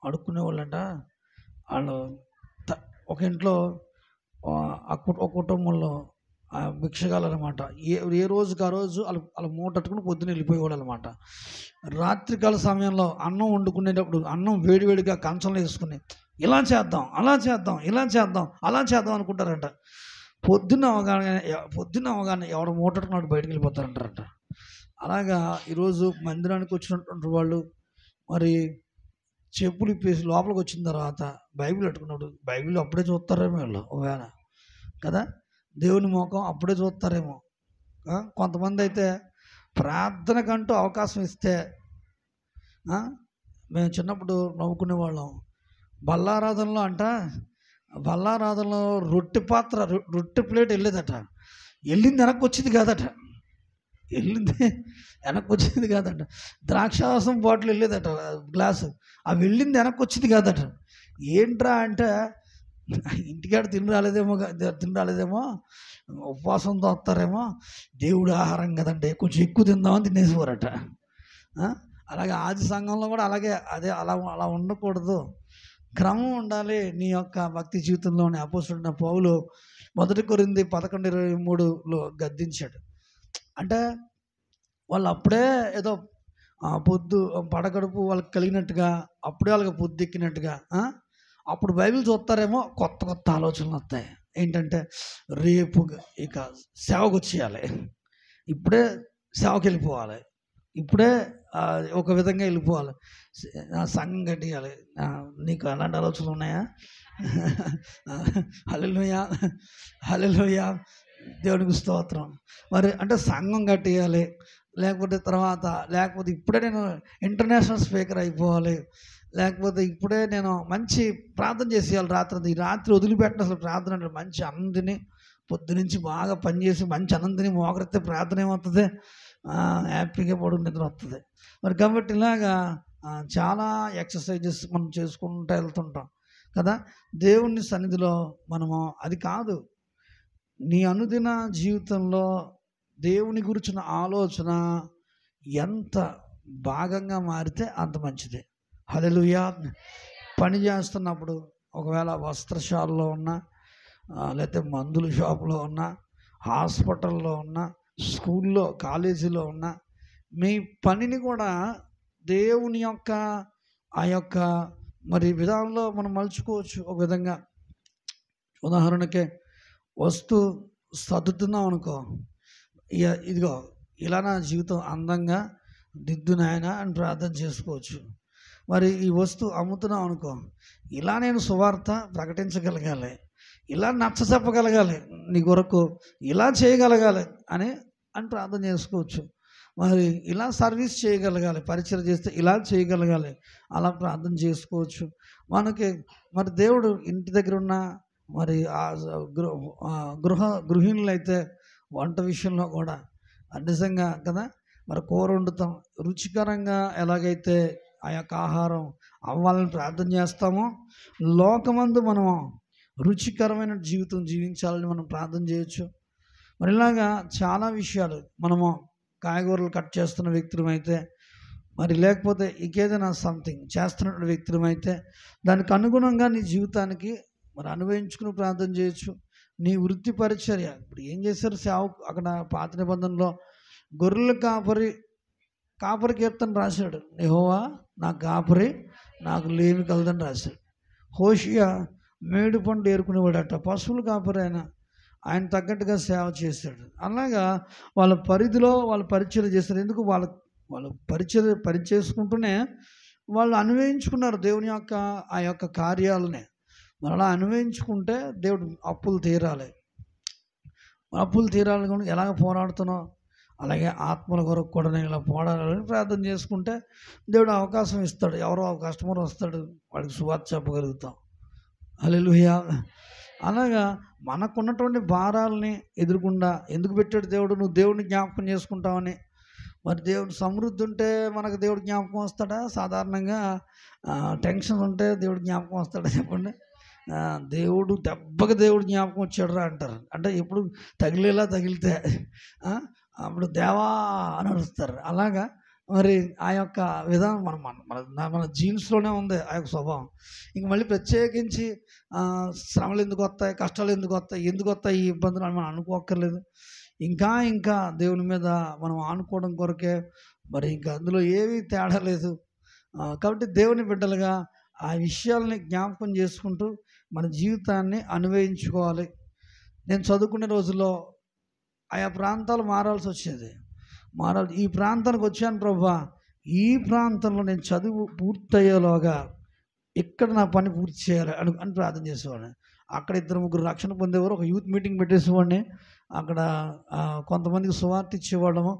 అడుక్కునే వాళ్ళంట, వాళ్ళు ఒక ఇంట్లో ఒక కుటుంబంలో భిక్షగాలు అనమాట. ఏ రోజుకి ఆ రోజు వాళ్ళు మూటట్టుకుని పొద్దున్న వెళ్ళిపోయేవాళ్ళు అనమాట. రాత్రికాల సమయంలో అన్నం వండుకునేటప్పుడు అన్నం వేడివేడిగా కంచంలో వేసుకుని ఇలా చేద్దాం అలా చేద్దాం ఇలా చేద్దాం అలా చేద్దాం అనుకుంటారంట. పొద్దున్న అవగానే ఎవడు మూటట్టుకున్నాడు బయటకు వెళ్ళిపోతారంటారంట. అలాగా ఈరోజు మందిరానికి వచ్చినటువంటి వాళ్ళు మరి చెప్పులు ఇప్పేసి లోపలికి వచ్చిన తర్వాత బైబిల్ పెట్టుకున్నాడు. బైబిల్ అప్పుడే చూస్తారేమో వీళ్ళు ఒకవేళ కదా, దేవుని మోకం అప్పుడే చూస్తారేమో. కొంతమంది అయితే ప్రార్థనకంటూ అవకాశం ఇస్తే, మేము చిన్నప్పుడు నవ్వుకునే వాళ్ళం, బల్లారాధనలో రొట్టె పాత్ర రొట్టె ప్లేట్ వెళ్ళేదట, వెళ్ళింది వెనక్కి వచ్చేది కాదట, ద్రాక్షారసం బాటిల్ వెళ్ళేదట గ్లాసు, అవి వెళ్ళింది వెనక్కి వచ్చేది కాదట. ఏంట్రా అంటే ఇంటికాడ తిని రాలేదేమో ఉపవాసంతో వస్తారేమో, దేవుడు ఆహారం కదండి కొంచెం ఎక్కువ తిందామని తినేసేవారట. అలాగే ఆది సంఘంలో కూడా అలా ఉండకూడదు, క్రమం ఉండాలి నీ యొక్క భక్తి జీవితంలోని. అపోస్తలుడైన పౌలు 1 కొరింథీ 11:23లో గద్దించాడు. అంటే వాళ్ళు అప్పుడే ఏదో పొద్దు పడగడుపు వాళ్ళకి కలిగినట్టుగా, అప్పుడే వాళ్ళకి పొద్దు ఎక్కినట్టుగా అప్పుడు బైబిల్ చూస్తారేమో, కొత్త ఆలోచనలు వస్తాయి. ఏంటంటే రేపు ఇక సేవకు వచ్చేయాలి, ఇప్పుడే సేవకి వెళ్ళిపోవాలి, ఇప్పుడే ఒక విధంగా వెళ్ళిపోవాలి, సంఘం కట్టియాలి. నీకు అలాంటి ఆలోచనలు ఉన్నాయా? హల్లెలూయా దేవునికి స్తోత్రం. మరి అంటే సంఘం కట్టియాలి, లేకపోతే ఇప్పుడే నేను ఇంటర్నేషనల్ స్పీకర్ అయిపోవాలి, లేకపోతే ఇప్పుడే నేను మంచి ప్రార్థన చేసేయాలి, రాత్రి వదిలిపెట్టిన అసలు ప్రార్థన అంటే మంచి అన్నం పొద్దునుంచి బాగా పనిచేసి మంచి అన్నం మోకరితే ప్రార్థన ఏమవుతుంది, హ్యాపీగా పడుకుని నిద్ర వస్తుంది. మరి కాబట్టి ఇలాగా చాలా ఎక్సర్సైజెస్ మనం చేసుకుంటూ వెళ్తుంటాం కదా దేవుని సన్నిధిలో. మనము అది కాదు, నీ అనుదిన జీవితంలో దేవుని గురించిన ఆలోచన ఎంత భాగంగా మారితే అంత మంచిది. హల్లెలూయా. పని చేస్తున్నప్పుడు ఒకవేళ వస్త్రశాలలో ఉన్నా, లేకపోతే మందుల షాపులో ఉన్నా, హాస్పిటల్లో ఉన్నా, స్కూల్లో కాలేజీలో ఉన్నా, మీ పనిని కూడా దేవుని యొక్క ఆ యొక్క మరి విధానంలో మనం మలుచుకోవచ్చు. ఒక విధంగా ఉదాహరణకే వస్తువు సర్దుతున్నాం అనుకో, ఇదిగో ఇలా నా జీవితం అందంగా దిద్దు నాయనా అని ప్రార్థన చేసుకోవచ్చు. మరి ఈ వస్తువు అమ్ముతున్నాం అనుకో, ఇలా నేను సువార్త ప్రకటించగలగాలి, ఇలా నచ్చ చెప్పగలగాలి, నీ కొరకు ఇలా చేయగలగాలి అని ప్రార్థన చేసుకోవచ్చు. మరి ఇలా సర్వీస్ చేయగలగాలి, పరిచయం చేస్తే ఇలా చేయగలగాలి, అలా ప్రార్థన చేసుకోవచ్చు. మనకి మరి దేవుడు ఇంటి దగ్గర ఉన్న మరి గృహిణులు అయితే వంట విషయంలో కూడా నిజంగా కదా, మరి కూర వండుతాం, రుచికరంగా ఎలాగైతే ఆ యొక్క ఆహారం అవ్వాలని ప్రార్థన చేస్తామో, లోకమందు మనము రుచికరమైన జీవితం జీవించాలని మనం ప్రార్థన చేయొచ్చు. మరి ఇలాగా చాలా విషయాలు, మనము కాయగూరలు కట్ చేస్తున్న వ్యక్తులమైతే, మరి లేకపోతే ఇంకేదైనా సంథింగ్ చేస్తున్న వ్యక్తులమైతే దానికి అనుగుణంగా నీ జీవితానికి మరి అనుభవించుకుని ప్రార్థన చేయొచ్చు. నీ వృత్తి పరిచర్య, ఇప్పుడు ఏం చేశారు సేవకు, అక్కడ పాత నిబంధనలో గొర్రెల కాపరి కీర్తన రాశాడు. యెహోవా నా కాపరి, నాకు లేమి కలదని రాశాడు. హోషియా మేడు పండు ఏరుకునేవాడట, పశువులు కాపరి ఆయన తగ్గట్టుగా సేవ చేశాడు. అలాగా వాళ్ళ పరిధిలో వాళ్ళు పరిచయం చేస్తారు. ఎందుకు వాళ్ళు పరిచేసుకుంటూనే వాళ్ళు అన్వయించుకున్నారు దేవుని యొక్క ఆ యొక్క కార్యాలనే. మరి అలా అన్వయించుకుంటే దేవుడు అప్పులు తీరాలి కూడా ఎలాగ పోరాడుతున్నావు, అలాగే ఆత్మల కొరకు కూడా నేను ఇలా పోరాడాలని ప్రార్థన చేసుకుంటే దేవుడు అవకాశం ఇస్తాడు. ఎవరో కస్టమర్ వస్తాడు, వాడికి సువార్త చెప్పగలుగుతాం. హల్లెలూయా. అలాగా మనకున్నటువంటి భారాలని ఎదురుకుండా ఎందుకు పెట్టాడు దేవుడు, నువ్వు దేవుడిని జ్ఞాపకం చేసుకుంటావని. మరి దేవుడు సమృద్ధి ఉంటే మనకు దేవుడు జ్ఞాపకం వస్తాడా? సాధారణంగా టెన్షన్ ఉంటే దేవుడు జ్ఞాపకం వస్తాడా చెప్పండి? దేవుడు దెబ్బకి దేవుడు జ్ఞాపకం వచ్చాడురా అంటారు. అంటే ఎప్పుడు తగిలేలా తగిలితే అప్పుడు దేవా అని అరుస్తారు. అలాగా మరి ఆ యొక్క విధానం మన జీన్స్లోనే ఉంది ఆ యొక్క స్వభావం. ఇంక మళ్ళీ ప్రత్యేకించి శ్రమలు ఎందుకు వస్తాయి, కష్టాలు ఎందుకు వస్తాయి, ఈ ఇబ్బందులు అని మనం అనుకోక్కర్లేదు. ఇంకా దేవుని మీద మనం ఆనుకోవడం కొరకే. మరి ఇంకా అందులో ఏమీ తేడా లేదు. కాబట్టి దేవుని బిడ్డలుగా ఆ విషయాలని జ్ఞాపకం చేసుకుంటూ మన జీవితాన్ని అన్వయించుకోవాలి. నేను చదువుకునే రోజుల్లో ఆయా ప్రాంతాలు మారాల్సి వచ్చేది. ఈ ప్రాంతానికి వచ్చాను ప్రభువా, ఈ ప్రాంతంలో నేను చదువు పూర్తయ్యేలోగా ఇక్కడ నా పని పూర్తి చేయాలి అని ప్రార్థన చేసేవాడిని. అక్కడ 2-3 రక్షణ పొందేవారు. ఒక యూత్ మీటింగ్ పెట్టేసేవాడిని. అక్కడ కొంతమందికి సువార్త ఇచ్చేవాళ్ళము.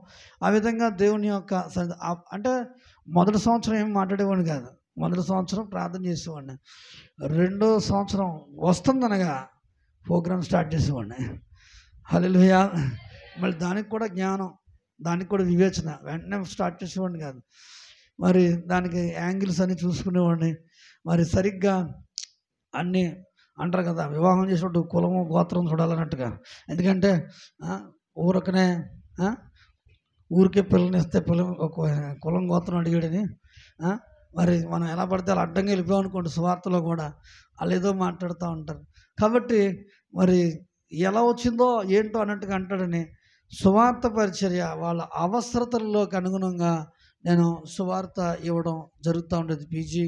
ఆ విధంగా దేవుని యొక్క అంటే మొదటి సంవత్సరం ఏం మాట్లాడేవాడిని కాదు. మొదటి సంవత్సరం ప్రార్థన చేసేవాడిని. 2వ సంవత్సరం వస్తుందనగా ప్రోగ్రామ్ స్టార్ట్ చేసేవాడిని. హల్లెలూయా. మళ్ళీ దానికి కూడా జ్ఞానం, దానికి కూడా వివేచన, వెంటనే స్టార్ట్ చేసేవాడిని కాదు. మరి దానికి యాంగిల్స్ అన్నీ చూసుకునేవాడిని. మరి సరిగ్గా అన్నీ అంటారు కదా, వివాహం చేసినట్టు కులము గోత్రం చూడాలన్నట్టుగా. ఎందుకంటే ఊరికే పిల్లనిస్తే కులం గోత్రం అడిగాడని మరి మనం ఎలా పడితే అలా అడ్డంగా వెళ్ళిపోయామనుకోండి, సువార్తలో కూడా వాళ్ళు ఏదో మాట్లాడుతూ ఉంటారు. కాబట్టి మరి ఎలా వచ్చిందో ఏంటో అన్నట్టుగా అంటాడని సువార్త పరిచర్య వాళ్ళ అవసరతల్లోకి అనుగుణంగా నేను సువార్త ఇవ్వడం జరుగుతూ ఉండేది. పీజీ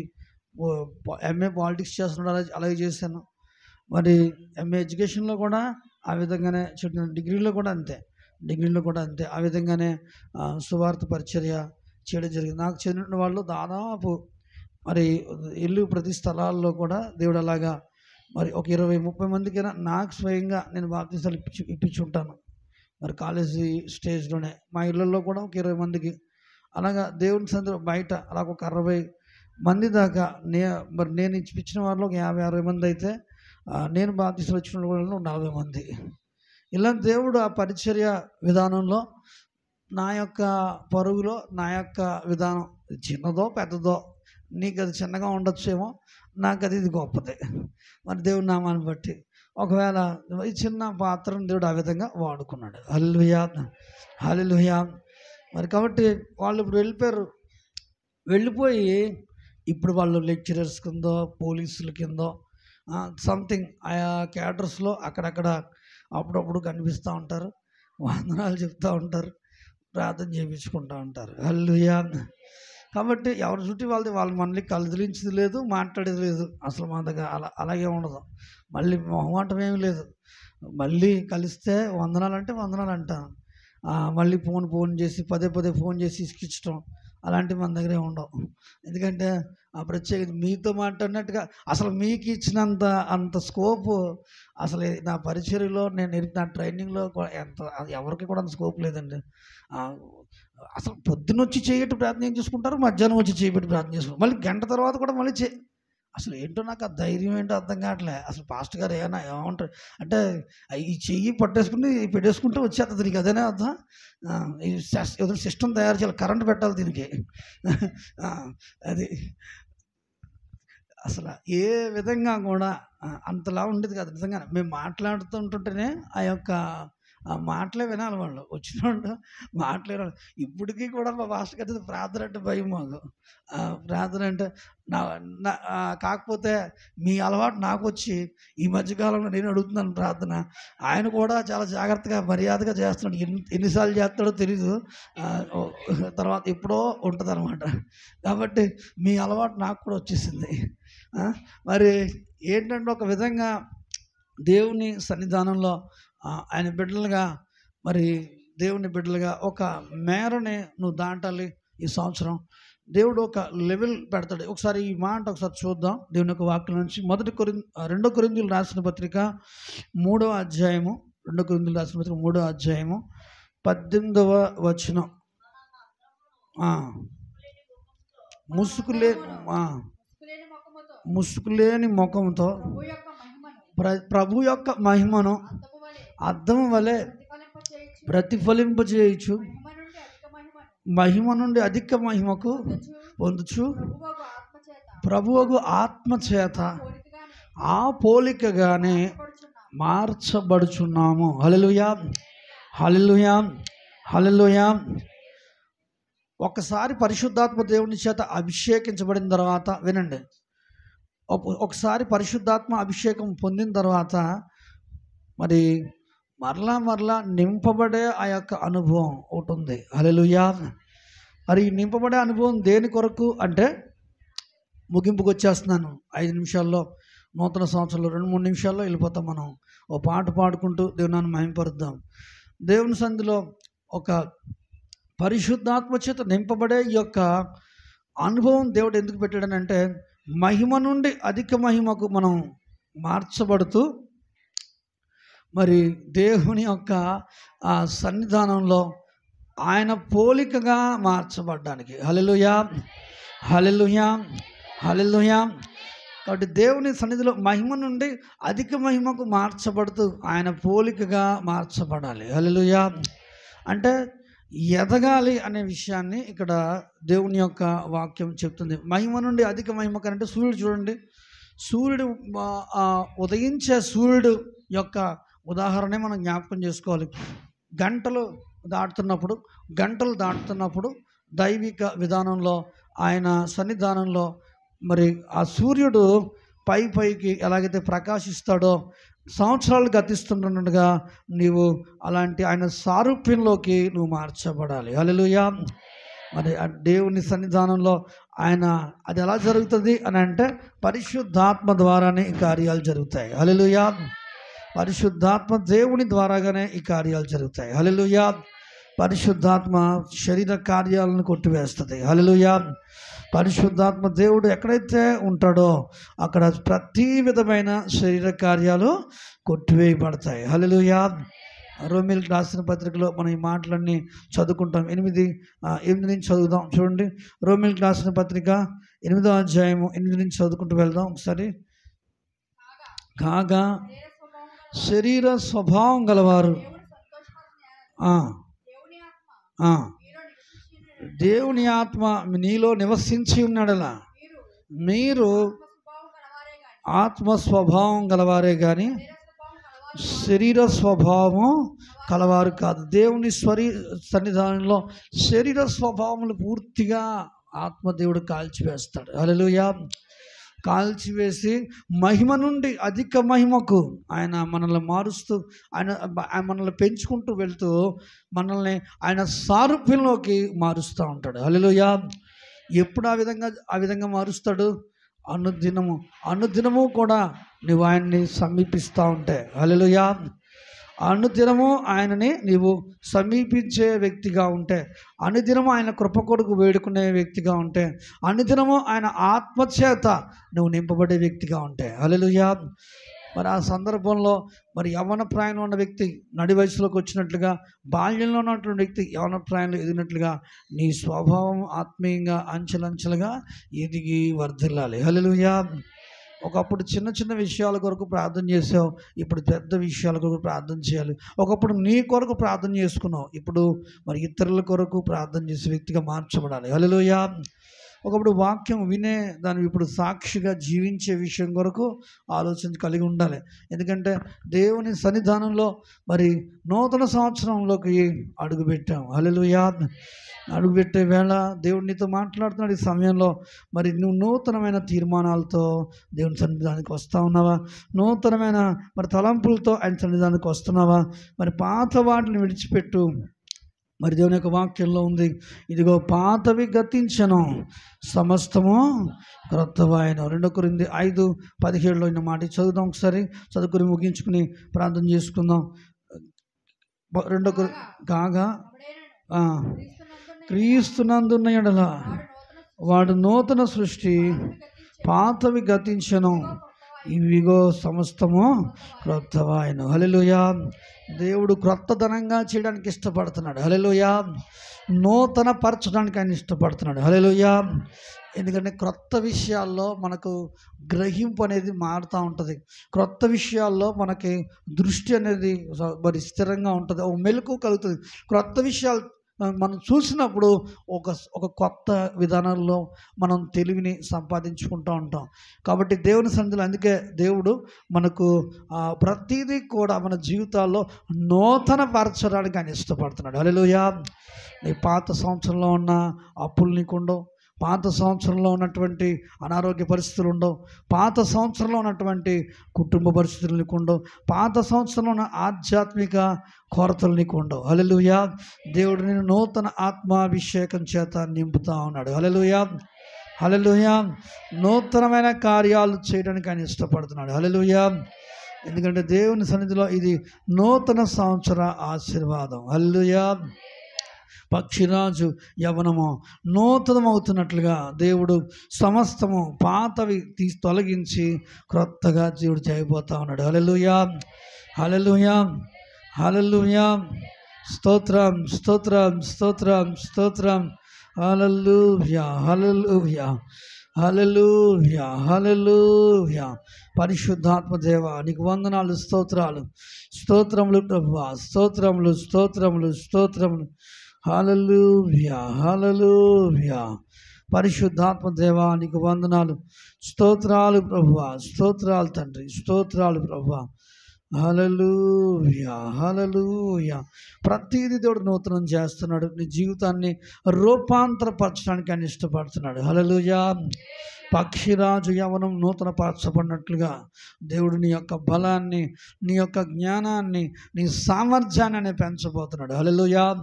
ఎంఏ పాలిటిక్స్ చేస్తున్నాడు, అలాగే చేశాను. మరి ఎంఏ ఎడ్యుకేషన్లో కూడా ఆ విధంగానే డిగ్రీలో కూడా అంతే ఆ విధంగానే సువార్త పరిచర్య చేయడం జరిగింది. నాకు చెందిన వాళ్ళు దాదాపు మరి ప్రతి స్థలాల్లో కూడా దేవుడు అలాగా మరి ఒక 20-30 మందికైనా నాకు స్వయంగా నేను బాప్తిసాలు ఇప్పించుంటాను. మరి కాలేజీ స్టేజ్లోనే మా ఇళ్ళల్లో కూడా ఒక 20 మందికి అలాగా దేవుని సందర్భం బయట అలాగ ఒక 60 మంది దాకా మరి నేను ఇప్పించిన వారిలో ఒక 50-60 మంది అయితే నేను బాప్తిసాలు వచ్చిన వాళ్ళు 40 మంది. ఇలా దేవుడు ఆ పరిచర్య విధానంలో నా యొక్క పరుగులో నా యొక్క విధానం చిన్నదో పెద్దదో, నీకు అది చిన్నగా ఉండొచ్చేమో, నాకు అది ఇది గొప్పదే. మరి దేవుడి నామాన్ని బట్టి ఒకవేళ ఈ చిన్న పాత్రను దేవుడు ఆ విధంగా వాడుకున్నాడు. హల్లెలూయా. మరి కాబట్టి వాళ్ళు ఇప్పుడు వెళ్ళిపోయి ఇప్పుడు వాళ్ళు లెక్చరర్స్ కిందో పోలీసుల కిందో సంథింగ్ ఆయా క్యాడర్స్లో అక్కడక్కడ అప్పుడప్పుడు కనిపిస్తూ ఉంటారు, వందనాలు చెప్తూ ఉంటారు, ప్రార్థన చేయించుకుంటూ ఉంటారు. హల్లెలూయా. కాబట్టి ఎవరి చుట్టూ వాళ్ళు మనల్ని కదిలించేది లేదు, మాట్లాడేది లేదు. అసలు మన దగ్గర అలాగే ఉండదు. మళ్ళీ మొహమాటం ఏమీ లేదు. మళ్ళీ కలిస్తే వందనాలంటే వందనాలు అంటాను. మళ్ళీ ఫోన్ చేసి పదే ఫోన్ చేసి ఇసుకించడం అలాంటివి మన దగ్గరే ఉండవు. ఎందుకంటే ఆ ప్రత్యేకత మీతో మాట్లాడినట్టుగా అసలు మీకు ఇచ్చినంత అంత స్కోపు అసలు నా పరిచర్యలో నా ట్రైనింగ్లో ఎవరికి కూడా అంత స్కోప్ లేదండి. అసలు పొద్దున్న వచ్చి చేయబెట్టి ప్రార్థన చేసుకుంటారు, మధ్యాహ్నం వచ్చి చేయబెట్టి ప్రార్థన చేసుకుంటారు, మళ్ళీ గంట తర్వాత కూడా మళ్ళీ అసలు ఏంటో నాకు ఆ ధైర్యం ఏంటో అర్థం కావట్లే. అసలు పాస్టర్ గారు ఏమంటారు అంటే ఈ చెయ్యి పెట్టేసుకుంటే వచ్చేస్తుంది దీనికి, అదేనే అర్థం. ఏదో సిస్టమ్ తయారు చేయాలి, కరెంట్ పెట్టాలి దీనికి. అది అసలు ఏ విధంగా కూడా అంతలా ఉండేది కాదు. నిజంగా మేము మాట్లాడుతుంటుంటేనే ఆ యొక్క మాటలే వినాలి, వాళ్ళు వచ్చిన వాళ్ళు మాట్లాడాలి. ఇప్పటికీ కూడా మా పాస్టర్ గారి ప్రార్థన అంటే భయం మాకు. ప్రార్థన అంటే కాకపోతే మీ అలవాటు నాకు వచ్చి ఈ మధ్యకాలంలో నేను అడుగుతున్నాను ప్రార్థన. ఆయన కూడా చాలా జాగ్రత్తగా మర్యాదగా చేస్తున్నాడు. ఎన్నిసార్లు చేస్తాడో తెలీదు, తర్వాత ఎప్పుడో ఉంటుంది అనమాట. కాబట్టి మీ అలవాటు నాకు కూడా వచ్చేసింది. మరి ఏంటంటే ఒక విధంగా దేవుని సన్నిధానంలో ఆయన బిడ్డలుగా మరి దేవుని బిడ్డలుగా ఒక మేరని నువ్వు దాటాలి. ఈ సంవత్సరం దేవుడు ఒక లెవెల్ పెడతాడు. ఒకసారి ఈ మాట ఒకసారి చూద్దాం దేవుని యొక్క వాక్యం నుంచి. 2 కొరింథీయులు రాసిన పత్రిక 3వ అధ్యాయము 2 కొరింథీయులు రాసిన పత్రిక 3వ అధ్యాయము 18వ వచనం. ముసుకులేని ముఖంతో ప్రభు యొక్క మహిమను అద్దము వలె ప్రతిఫలింపజేయచ్చు, మహిమ నుండి అధిక మహిమకు పొందుచు ప్రభువగు ఆత్మ చేత ఆ పోలికగానే మార్చబడుచున్నాము. హల్లెలూయా, హల్లెలూయా, హల్లెలూయా. ఒకసారి పరిశుద్ధాత్మ దేవుని చేత అభిషేకించబడిన తర్వాత, వినండి, ఒకసారి పరిశుద్ధాత్మ అభిషేకం పొందిన తర్వాత మరి మరలా నింపబడే ఆ యొక్క అనుభవం ఒకటి ఉంది. హల్లెలూయా. మరి ఈ నింపబడే అనుభవం దేని కొరకు అంటే, ముగింపుకు వచ్చేస్తున్నాను. 5 నిమిషాల్లో, నూతన సంవత్సరంలో 2-3 నిమిషాల్లో వెళ్ళిపోతాం. మనం ఓ పాట పాడుకుంటూ దేవుని మహిమపరుద్దాం. దేవుని సన్నిధిలో ఒక పరిశుద్ధాత్మ చేత నింపబడే ఈ యొక్క అనుభవం దేవుడు ఎందుకు పెట్టాడనంటే, మహిమ నుండి అధిక మహిమకు మనం మార్చబడుతూ మరి దేవుని యొక్క ఆ సన్నిధానంలో ఆయన పోలికగా మార్చబడ్డానికి. హల్లెలూయా, హల్లెలూయా, హల్లెలూయా. కాబట్టి దేవుని సన్నిధిలో మహిమ నుండి అధిక మహిమకు మార్చబడుతూ ఆయన పోలికగా మార్చబడాలి. హల్లెలూయా. అంటే ఎదగాలి అనే విషయాన్ని ఇక్కడ దేవుని యొక్క వాక్యం చెప్తుంది. మహిమ నుండి అధిక మహిమ కంటే సూర్యుడు చూడండి, సూర్యుడు ఉదయించే సూర్యుడు యొక్క ఉదాహరణే మనం జ్ఞాపకం చేసుకోవాలి. గంటలు దాటుతున్నప్పుడు దైవిక విధానంలో ఆయన సన్నిధానంలో మరి ఆ సూర్యుడు పైకి ఎలాగైతే ప్రకాశిస్తాడో, సంవత్సరాలు గతిస్తుండగా నీవు అలాంటి ఆయన సారూప్యంలోకి నువ్వు మార్చబడాలి. హల్లెలూయా. మరి ఆ దేవుని సన్నిధానంలో ఆయన అది ఎలా జరుగుతుంది అని అంటే, పరిశుద్ధాత్మ ద్వారానే ఈ కార్యాలు జరుగుతాయి. హల్లెలూయా. పరిశుద్ధాత్మ దేవుని ద్వారాగానే ఈ కార్యాలు జరుగుతాయి. హల్లెలూయా. పరిశుద్ధాత్మ శరీర కార్యాలను కొట్టివేస్తుంది. హల్లెలూయా. పరిశుద్ధాత్మ దేవుడు ఎక్కడైతే ఉంటాడో అక్కడ ప్రతి విధమైన శరీర కార్యాలు కొట్టివేయబడతాయి. హల్లెలూయా. రోమీయులకు రాసిన పత్రికలో మనం ఈ మాటలన్నీ చదువుకుంటాం. 8 నుంచి చదువుదాం. చూడండి, రోమీయులకు రాసిన పత్రిక 8వ అధ్యాయము 8 నుంచి చదువుకుంటూ వెళ్దాం ఒకసారి. కాగా శరీర స్వభావం గలవారు దేవుని ఆత్మ నీలో నివసించి ఉన్నాడలా మీరు ఆత్మ స్వభావం గలవారే కానీ శరీర స్వభావం కలవారు కాదు. దేవుని సన్నిధానంలో శరీర స్వభావములు పూర్తిగా ఆత్మదేవుడు కాల్చివేస్తాడు. హల్లెలూయా. కాల్చివేసి మహిమ నుండి అధిక మహిమకు ఆయన మనల్ని మారుస్తూ, ఆయన మనల్ని పెంచుకుంటూ వెళ్తూ మనల్ని ఆయన సారూప్యంలోకి మారుస్తూ ఉంటాడు. హల్లెలూయా. ఎప్పుడు ఆ విధంగా మారుస్తాడు? అనుదినము కూడా నువ్వు ఆయన్ని సమీపిస్తూ ఉంటే. హల్లెలూయా. అనుదినము ఆయనని నీవు సమీపించే వ్యక్తిగా ఉంటే, అనుదినము ఆయన కృప కొరకు వేడుకునే వ్యక్తిగా ఉంటే, అనుదినము ఆయన ఆత్మచేత నువ్వు నింపబడే వ్యక్తిగా ఉంటే. హల్లెలూయా. మరి ఆ సందర్భంలో మరి యవ్వన ప్రాయంలో ఉన్న వ్యక్తి నడి వయసులోకి వచ్చినట్లుగా, బాల్యంలో ఉన్నటువంటి వ్యక్తి యవ్వన ప్రాయంలో ఎదిగినట్లుగా నీ స్వభావం ఆత్మీయంగా అంచెలంచెలుగా ఎదిగి వర్ధిల్లాలి. హల్లెలూయా. ఒకప్పుడు చిన్న విషయాల కొరకు ప్రార్థన చేసావు, ఇప్పుడు పెద్ద విషయాల కొరకు ప్రార్థన చేయాలి. ఒకప్పుడు నీ కొరకు ప్రార్థన చేసుకున్నావు, ఇప్పుడు మరి ఇతరుల కొరకు ప్రార్థన చేసే వ్యక్తిగా మార్చబడాలి. హల్లెలూయా. ఒకప్పుడు వాక్యం వినే దాన్ని ఇప్పుడు సాక్షిగా జీవించే విషయం కొరకు ఆలోచన కలిగి ఉండాలి. ఎందుకంటే దేవుని సన్నిధానంలో మరి నూతన సంవత్సరంలోకి అడుగుపెట్టాం. హల్లెలూయా. అడుగుపెట్టే వేళ దేవుడు నీతో మాట్లాడుతున్నాడు. ఈ సమయంలో మరి నువ్వు నూతనమైన తీర్మానాలతో దేవుని సన్నిధానానికి వస్తూ ఉన్నావా? నూతనమైన మరి తలంపులతో ఆయన సన్నిధానానికి వస్తున్నావా? మరి పాత వాటిని విడిచిపెట్టు. మరి దేవుని యొక్క వాక్యంలో ఉంది, ఇదిగో పాతవి గతించను, సమస్తము క్రొత్తవాయను. 2 కొరింథీ 5:17 ఉన్న మాట చదువుదాం ఒకసారి. చదువుకుని ముగించుకుని ప్రార్థన చేసుకుందాం. 2 కాగా క్రీస్తునందున్న యెడల వాడు నూతన సృష్టి, పాతవి గతించను, ఇవిగో సమస్తము క్రొత్తవాయను. హల్లెలూయా. దేవుడు క్రొత్తదనంగా చేయడానికి ఇష్టపడుతున్నాడు. హల్లెలూయా. నూతన పరచడానికి ఆయన ఇష్టపడుతున్నాడు. హల్లెలూయా. ఎందుకంటే క్రొత్త విషయాల్లో మనకు గ్రహింపు అనేది మారుతూ ఉంటుంది. క్రొత్త విషయాల్లో మనకి దృష్టి అనేది మరి స్థిరంగా ఉంటుంది, ఒక మెలకు కలుగుతుంది. క్రొత్త విషయాలు మనం చూసినప్పుడు ఒక కొత్త విధానంలో మనం తెలివిని సంపాదించుకుంటూ ఉంటాం. కాబట్టి దేవుని సన్నిధిలో అందుకే దేవుడు మనకు ప్రతిదీ కూడా మన జీవితాల్లో నూతన పరచడానికి ఆయన ఇష్టపడుతున్నాడు. హల్లెలూయా. నీ పాత సంవత్సరంలో ఉన్న అప్పులు నీకుండవు, పాత సంవత్సరంలో ఉన్నటువంటి అనారోగ్య పరిస్థితులు ఉండవు, పాత సంవత్సరంలో ఉన్నటువంటి కుటుంబ పరిస్థితులు నీకు ఉండవు, పాత సంవత్సరంలో ఉన్న ఆధ్యాత్మిక కొరతలు నీకు ఉండవు. హల్లెలూయా. దేవుడు నేను నూతన ఆత్మాభిషేకం చేత నింపుతా ఉన్నాడు. హల్లెలూయా. హల్లెలూయా. నూతనమైన కార్యాలు చేయడానికి ఆయన ఇష్టపడుతున్నాడు. హల్లెలూయా. ఎందుకంటే దేవుని సన్నిధిలో ఇది నూతన సంవత్సర ఆశీర్వాదం. హల్లెలూయా. పక్షిరాజు యవనము నూతనమవుతున్నట్లుగా దేవుడు సమస్తము పాతవి తొలగించి క్రొత్తగా దేవుడు చేయబోతా ఉన్నాడు. హల్లెలూయా. హల్లెలూయా. హల్లెలూయా. స్తోత్రం స్తోత్రం స్తోత్రం స్తోత్రం. హల్లెలూయా. హల్లెలూయా. హల్లెలూయా. హల్లెలూయా. పరిశుద్ధాత్మ దేవా నీకు వందనాలు, స్తోత్రాలు, స్తోత్రములు ప్రభువా, స్తోత్రములు స్తోత్రములు స్తోత్రములు. హల్లెలూయా. హల్లెలూయా. పరిశుద్ధాత్మ దేవా నీకు వందనాలు, స్తోత్రాలు ప్రభువా, స్తోత్రాలు తండ్రి, స్తోత్రాలు ప్రభువా. హల్లెలూయా. హల్లెలూయా. ప్రతిదీ దేవుడు నూతనం చేస్తున్నాడు. నీ జీవితాన్ని రూపాంతరపరచడానికి ఆయన ఇష్టపడుతున్నాడు. హల్లెలూయా. పక్షిరాజు యవనం నూతన పరచబడినట్లుగా దేవుడు నీ యొక్క బలాన్ని, నీ యొక్క జ్ఞానాన్ని, నీ సామర్థ్యాన్ని పెంచబోతున్నాడు. హల్లెలూయా.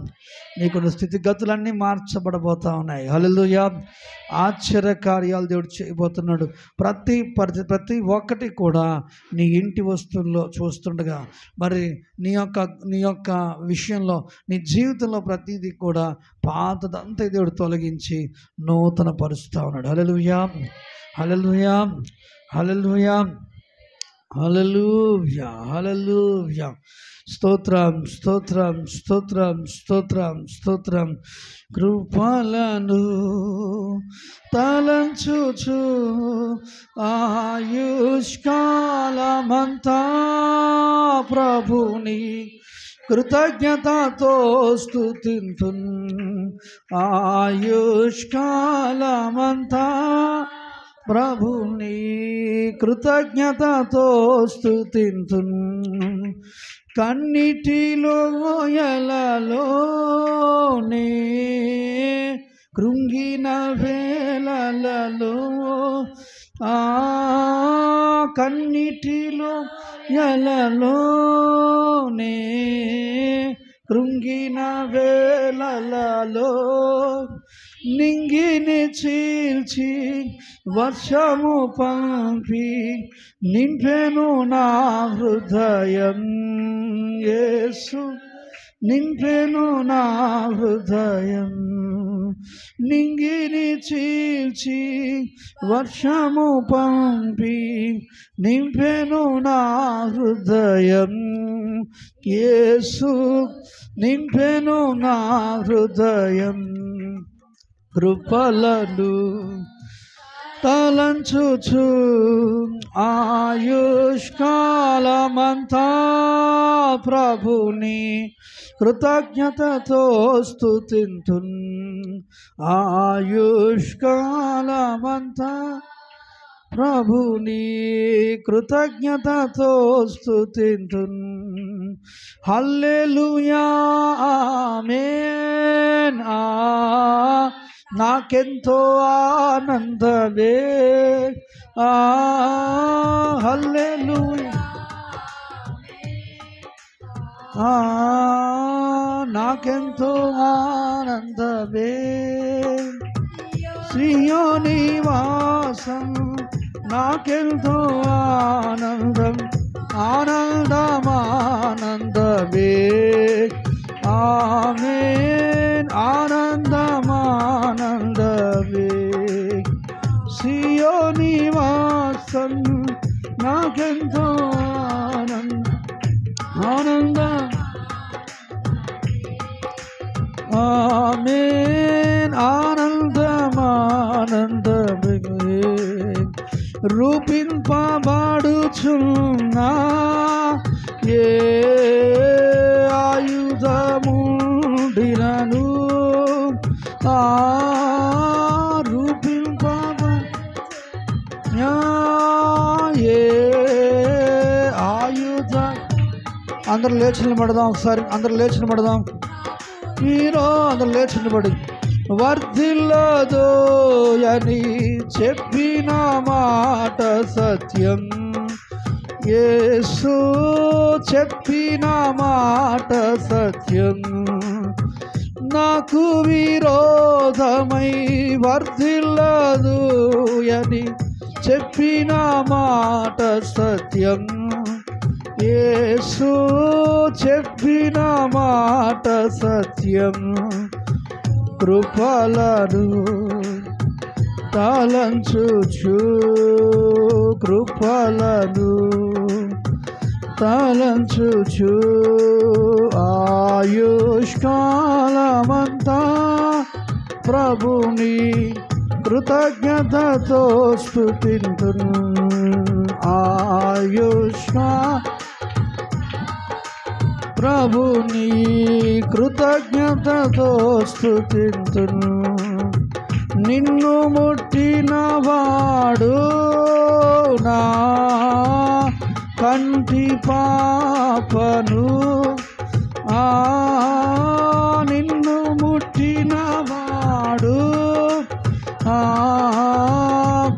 నీకున్న స్థితిగతులన్నీ మార్చబడబోతా ఉన్నాయి. హల్లెలూయా. ఆశ్చర్య కార్యాలు దేవుడు చేయబోతున్నాడు. ప్రతి ఒక్కటి కూడా నీ ఇంటి వస్తువుల్లో చూస్తుండగా మరి నీ యొక్క విషయంలో, నీ జీవితంలో ప్రతిదీ కూడా పాతదంతా దేవుడు తొలగించి నూతన పరుస్తూ ఉన్నాడు. హల్లెలూయా. హల్లెలూయా. హల్లెలూయా. హల్లెలూయా. హల్లెలూయా. స్తోత్రం స్తోత్రం స్తోత్రం స్తోత్రం స్తోత్రం. కృపలను తలంచుచు ఆయుష్కాలమంతా ప్రభుని కృతజ్ఞతతో స్తుతింతున్. ఆయుష్కాలమంతా ప్రభుని కృతజ్ఞతతో స్తుతింతున్. కన్నిటిలో ఎలలోనే కృంగిన వేళలలో కన్నిటిలో ఎలలోనే కృంగిన వేళలలో నింగిని చీల్చి వర్షము పంపి నింపెను నా హృదయం. యేసు నింపెను నా హృదయం. నింగిని చీల్చి వర్షము పంపి నింపెను నా హృదయం. యేసు నింపెను నా హృదయం. కృపలను తలంచుచు ఆయుష్కాలమంతా ప్రభుని కృతజ్ఞతతో స్తుతింతున్. ఆయుష్కాలమంతా ప్రభుని కృతజ్ఞతతో స్తుతింతున్. హల్లెలూయా. ఆమేన్. నాకెంతో ఆనందమే. హల్లెలూయా. నాకెంతో ఆనందమే. శ్రీయోని వాసం నాకెంతో ఆనందం. ఆనందమానందమే. ఆమేన్. ఆనందమానందమే. సియోని వాసం నాకెంతో ఆనందం. ఆమేన్. ఆనందమానందమే. రూపింపబడుచున్నా ఏ ఆయుధముండినను రూపింపబ ఏ ఆయుధ. అందరూ లేచి నిలబడదాం ఒకసారి, అందరూ లేచి నిలబడదాం. మీరు అందరూ లేచి నిలబడి వర్ధిల్లదు అని చెప్పిన మాట సత్యం. యేసు చెప్పిన మాట సత్యం. నాకు విరోధమై వర్ధిల్లదు అని చెప్పిన మాట సత్యం. యేసు చెప్పిన మాట సత్యం. కృపలను తలంచుచు, కృపలను తలంచుచు ఆయుష్కాలమంతా ప్రభుని కృతజ్ఞతతో స్తుతింతును. ప్రభుని కృతజ్ఞతతో స్తుతింతును. నిన్ను ముట్టిన వాడు నా కంటి పాపను. నిన్ను ముట్టిన వాడు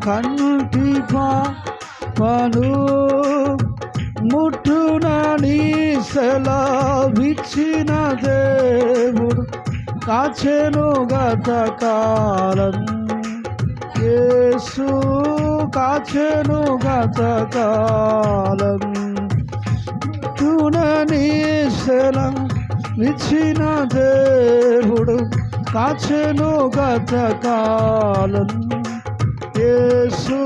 కంటి పాపను. ముట్టునని సెలవిచ్చిన దేవుడు కాచెను గతకాలం. యేసు కాచెను గతకాలం. ముట్టునని సెలవిచ్చిన దేవుడు కాచెను గతకాలం. యేసు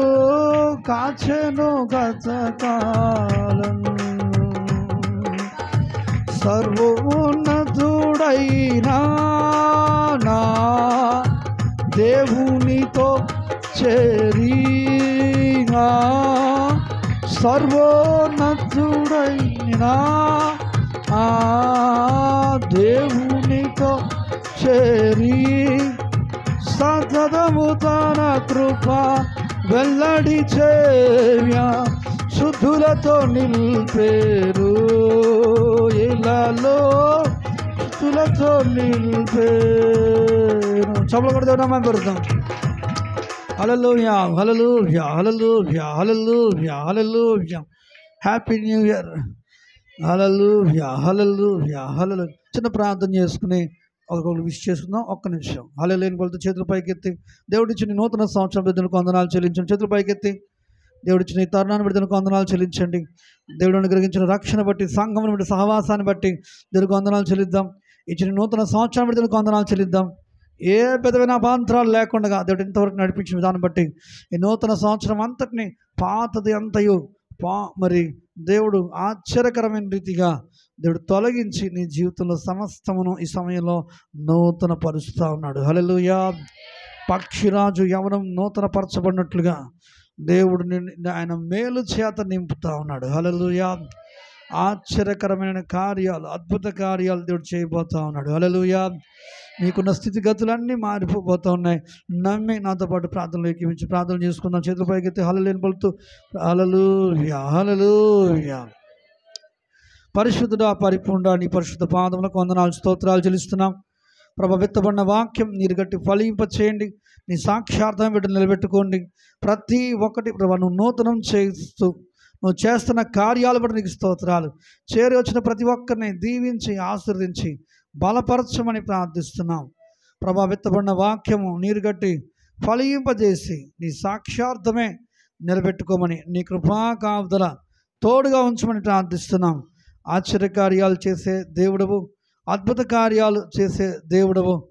కాచెను గతకాలం. సర్వోన్నతుడైనా నా దేవునితో చేరినా, సర్వోన్నతుడైనా దేవునితో చేరి సతతము తన కృప వెల్లడి చేయా శుద్ధులతో నిల్పేరు. ఇలాలో శుద్ధులతో నిల్పేరు. చప్పలు కొడతాం, మనం పెడతాం. Hallelujah, hallelujah, hallelujah, hallelujah, hallelujah. Happy new year. Hallelujah, hallelujah, hallelujah. చిన్న ప్రార్థన చేసుకుని ఒకరు విష్ చేసుకుందాం. ఒక్క నిమిషం. హల్లెలూయా కొలుతూ చేతుల పైకెత్తి దేవుడిచ్చిన నూతన సంవత్సరం బిడ్డలకు వందనాలు చెల్లించండి. చేతుల పైకెత్తి దేవుడిచ్చిన ఈ తరుణాన్ని బిడ్డలకు వందనాలు చెల్లించండి. దేవుడు అనుగ్రహించిన రక్షణ బట్టి, సంఘం బట్టి, సహవాసాన్ని బట్టి దేవుడికి వందనాలు చెల్లిద్దాం. ఇచ్చిన నూతన సంవత్సరం బిడ్డలకు వందనాలు చెల్లిద్దాం. ఏ విధమైన అభాంతరాలు లేకుండా దేవుడు ఇంతవరకు నడిపించిన విధానం బట్టి ఈ నూతన సంవత్సరం అంతటిని పాతది అంతయు మరి దేవుడు ఆశ్చర్యకరమైన రీతిగా దేవుడు తొలగించి నీ జీవితంలో సమస్తమును ఈ సమయంలో నూతన పరుస్తూ ఉన్నాడు. హల్లెలూయా. పక్షిరాజు యవనం నూతన పరచబడినట్లుగా దేవుడు ఆయన మేలు చేత నింపుతా ఉన్నాడు. హల్లెలూయా. ఆశ్చర్యకరమైన కార్యాలు, అద్భుత కార్యాలు దేవుడు చేయబోతా ఉన్నాడు. హల్లెలూయా. మీకున్న స్థితిగతులన్నీ మారిపోతూ ఉన్నాయి. నమ్మి నాతో పాటు ప్రార్థనలు ఎక్కించి ప్రార్థన చేసుకుందాం. చేతుల పైకెత్తి హల్లెలూయా పలుకుతూ హల్లెలూయా, హల్లెలూయా. పరిశుద్ధుడా, పరిపూర్ణ నీ పరిశుద్ధ పాదములకు వందనాలు, స్తోత్రాలు చెల్లిస్తున్నాం. ప్రభు, విత్తబడిన వాక్యం నీరు గట్టి ఫలింప చేయండి. నీ సాక్షార్థం బిడ్డలు నిలబెట్టుకోండి. ప్రతి ఒక్కటి ప్రభు నువ్వు నూతనం చేస్తూ నువ్వు చేస్తున్న కార్యాలు బట్టి నీకు స్తోత్రాలు. చేరి వచ్చిన ప్రతి ఒక్కరిని దీవించి ఆశీర్వదించి బలపరచమని ప్రార్థిస్తున్నాం. ప్రభా, విత్తబడిన వాక్యము నీరు గట్టి ఫలింపజేసి నీ సాక్షార్థమే నిలబెట్టుకోమని నీ కృపా కాపుదల తోడుగా ఉంచమని ప్రార్థిస్తున్నాం. ఆశ్చర్యకార్యాలు చేసే దేవుడవు, అద్భుత కార్యాలు చేసే దేవుడవు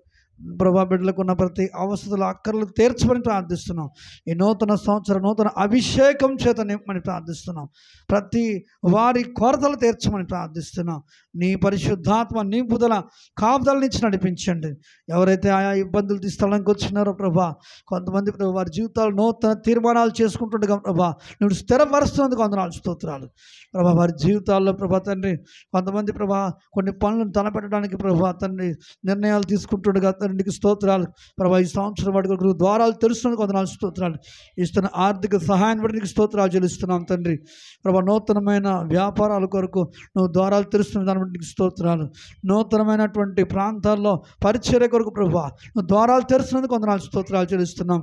ప్రభా, బిడ్డలకు ఉన్న ప్రతి అవసరాల అక్కర్లు తీర్చమని ప్రార్థిస్తున్నాం. ఈ నూతన సంవత్సరం నూతన అభిషేకం చేత నింపమని ప్రార్థిస్తున్నాం. ప్రతి వారి కొరతలు తీర్చమని ప్రార్థిస్తున్నాం. నీ పరిశుద్ధాత్మ నింపుదల కాపుదలనిచ్చి నడిపించండి. ఎవరైతే ఆయా ఇబ్బందులు స్థలానికి వచ్చినారో ప్రభా, కొంతమంది ప్రభా వారి జీవితాలు నూతన తీర్మానాలు చేసుకుంటుండగా ప్రభా నువ్వు స్థిరపరుస్తున్నందుకు వందనాలు, స్తోత్రాలు. ప్రభా, వారి జీవితాల్లో ప్రభా తండ్రి కొంతమంది ప్రభా కొన్ని పనులను తలపెట్టడానికి ప్రభా తండ్రి నిర్ణయాలు తీసుకుంటుండగా తండ్రి తండ్రి నీకు స్తోత్రాలు ప్రభా. ఈ సంవత్సరం వాటి కొరకు ద్వారాలు తెరుస్తున్నందుకు వందనాలు స్తోత్రాలు. ఇస్తున్న ఆర్థిక సహాయాన్ని బట్టి నీకు స్తోత్రాలు చెల్లిస్తున్నాం తండ్రి ప్రభా. నూతనమైన వ్యాపారాల కొరకు నువ్వు ద్వారాలు తెరుస్తున్న దాన్ని బట్టి నీకు స్తోత్రాలు. నూతనమైనటువంటి ప్రాంతాల్లో పరిచర్య కొరకు ప్రభా నువ్వు ద్వారాలు తెరుస్తున్నందుకు వందనాలు స్తోత్రాలు చెల్లిస్తున్నాం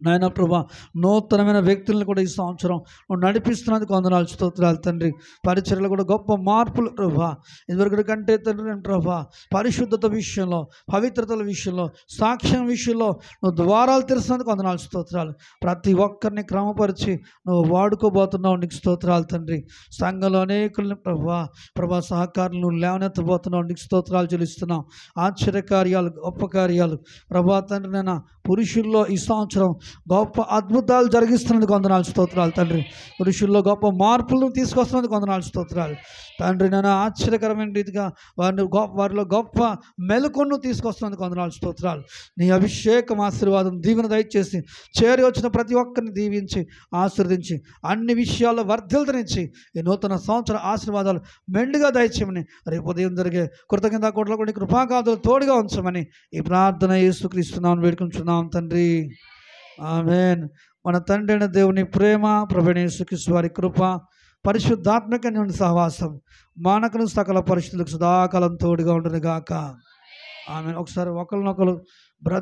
నాయన ప్రభా. నూతనమైన వ్యక్తులను కూడా ఈ సంవత్సరం నువ్వు నడిపిస్తున్నందుకు వందనాలు స్తోత్రాలు తండ్రి. పరిచర్యలో కూడా గొప్ప మార్పులు ప్రభా. ఇదివరకు కంటే తండ్రి నేను ప్రభా పరిశుద్ధత విషయంలో, పవిత్రతల విషయంలో, సాక్ష్యం విషయంలో నువ్వు ద్వారాలు తెరుస్తున్నందుకు వందనాలు స్తోత్రాలు. ప్రతి ఒక్కరిని క్రమపరిచి నువ్వు వాడుకోబోతున్నావు, నీకు స్తోత్రాలు తండ్రి. సంఘంలో అనేకుల్ని ప్రభా సహకారులు నువ్వు లేవనెత్తబోతున్నావు, నీకు స్తోత్రాలు చెల్లిస్తున్నావు. ఆశ్చర్యకార్యాలు, గొప్ప కార్యాలు ప్రభా తండ్రి నేను పురుషుల్లో ఈ సంవత్సరం గొప్ప అద్భుతాలు జరిగిస్తున్నందుకు వందనాలు స్తోత్రాలు తండ్రి. పురుషుల్లో గొప్ప మార్పులను తీసుకొస్తున్నందుకు వందనాలు స్తోత్రాలు తండ్రి. నేను ఆశ్చర్యకరమైన రీతిగా వారిలో గొప్ప మెలకును తీసుకొస్తున్నందుకు వందనాలు స్తోత్రాలు. నీ అభిషేకం, ఆశీర్వాదం, దీవెన దయచేసి చేరి వచ్చిన ప్రతి ఒక్కరిని దీవించి ఆశీర్వదించి అన్ని విషయాల్లో వర్ధిల్తనిచ్చి ఈ నూతన సంవత్సర ఆశీర్వాదాలు మెండుగా దయచేయమని, రేపు ఉదయం జరిగే కృతజ్ఞతా కోట్ల కూడా కృపాకాదులు తోడుగా ఉంచమని ఈ ప్రార్థన యేసుక్రీస్తున్నాను వేడుకుంటున్నాం తండ్రి. ఆమేన్. మన తండ్రి అయిన దేవుని ప్రేమ, ప్రభువైన యేసుక్రీస్తు వారి కృప, పరిశుద్ధాత్మక సహవాసం మానకును సకల పరిశుద్ధులకు సదాకాలం తోడుగా ఉండును గాక. ఆమేన్. ఒకసారి ఒకరినొకరు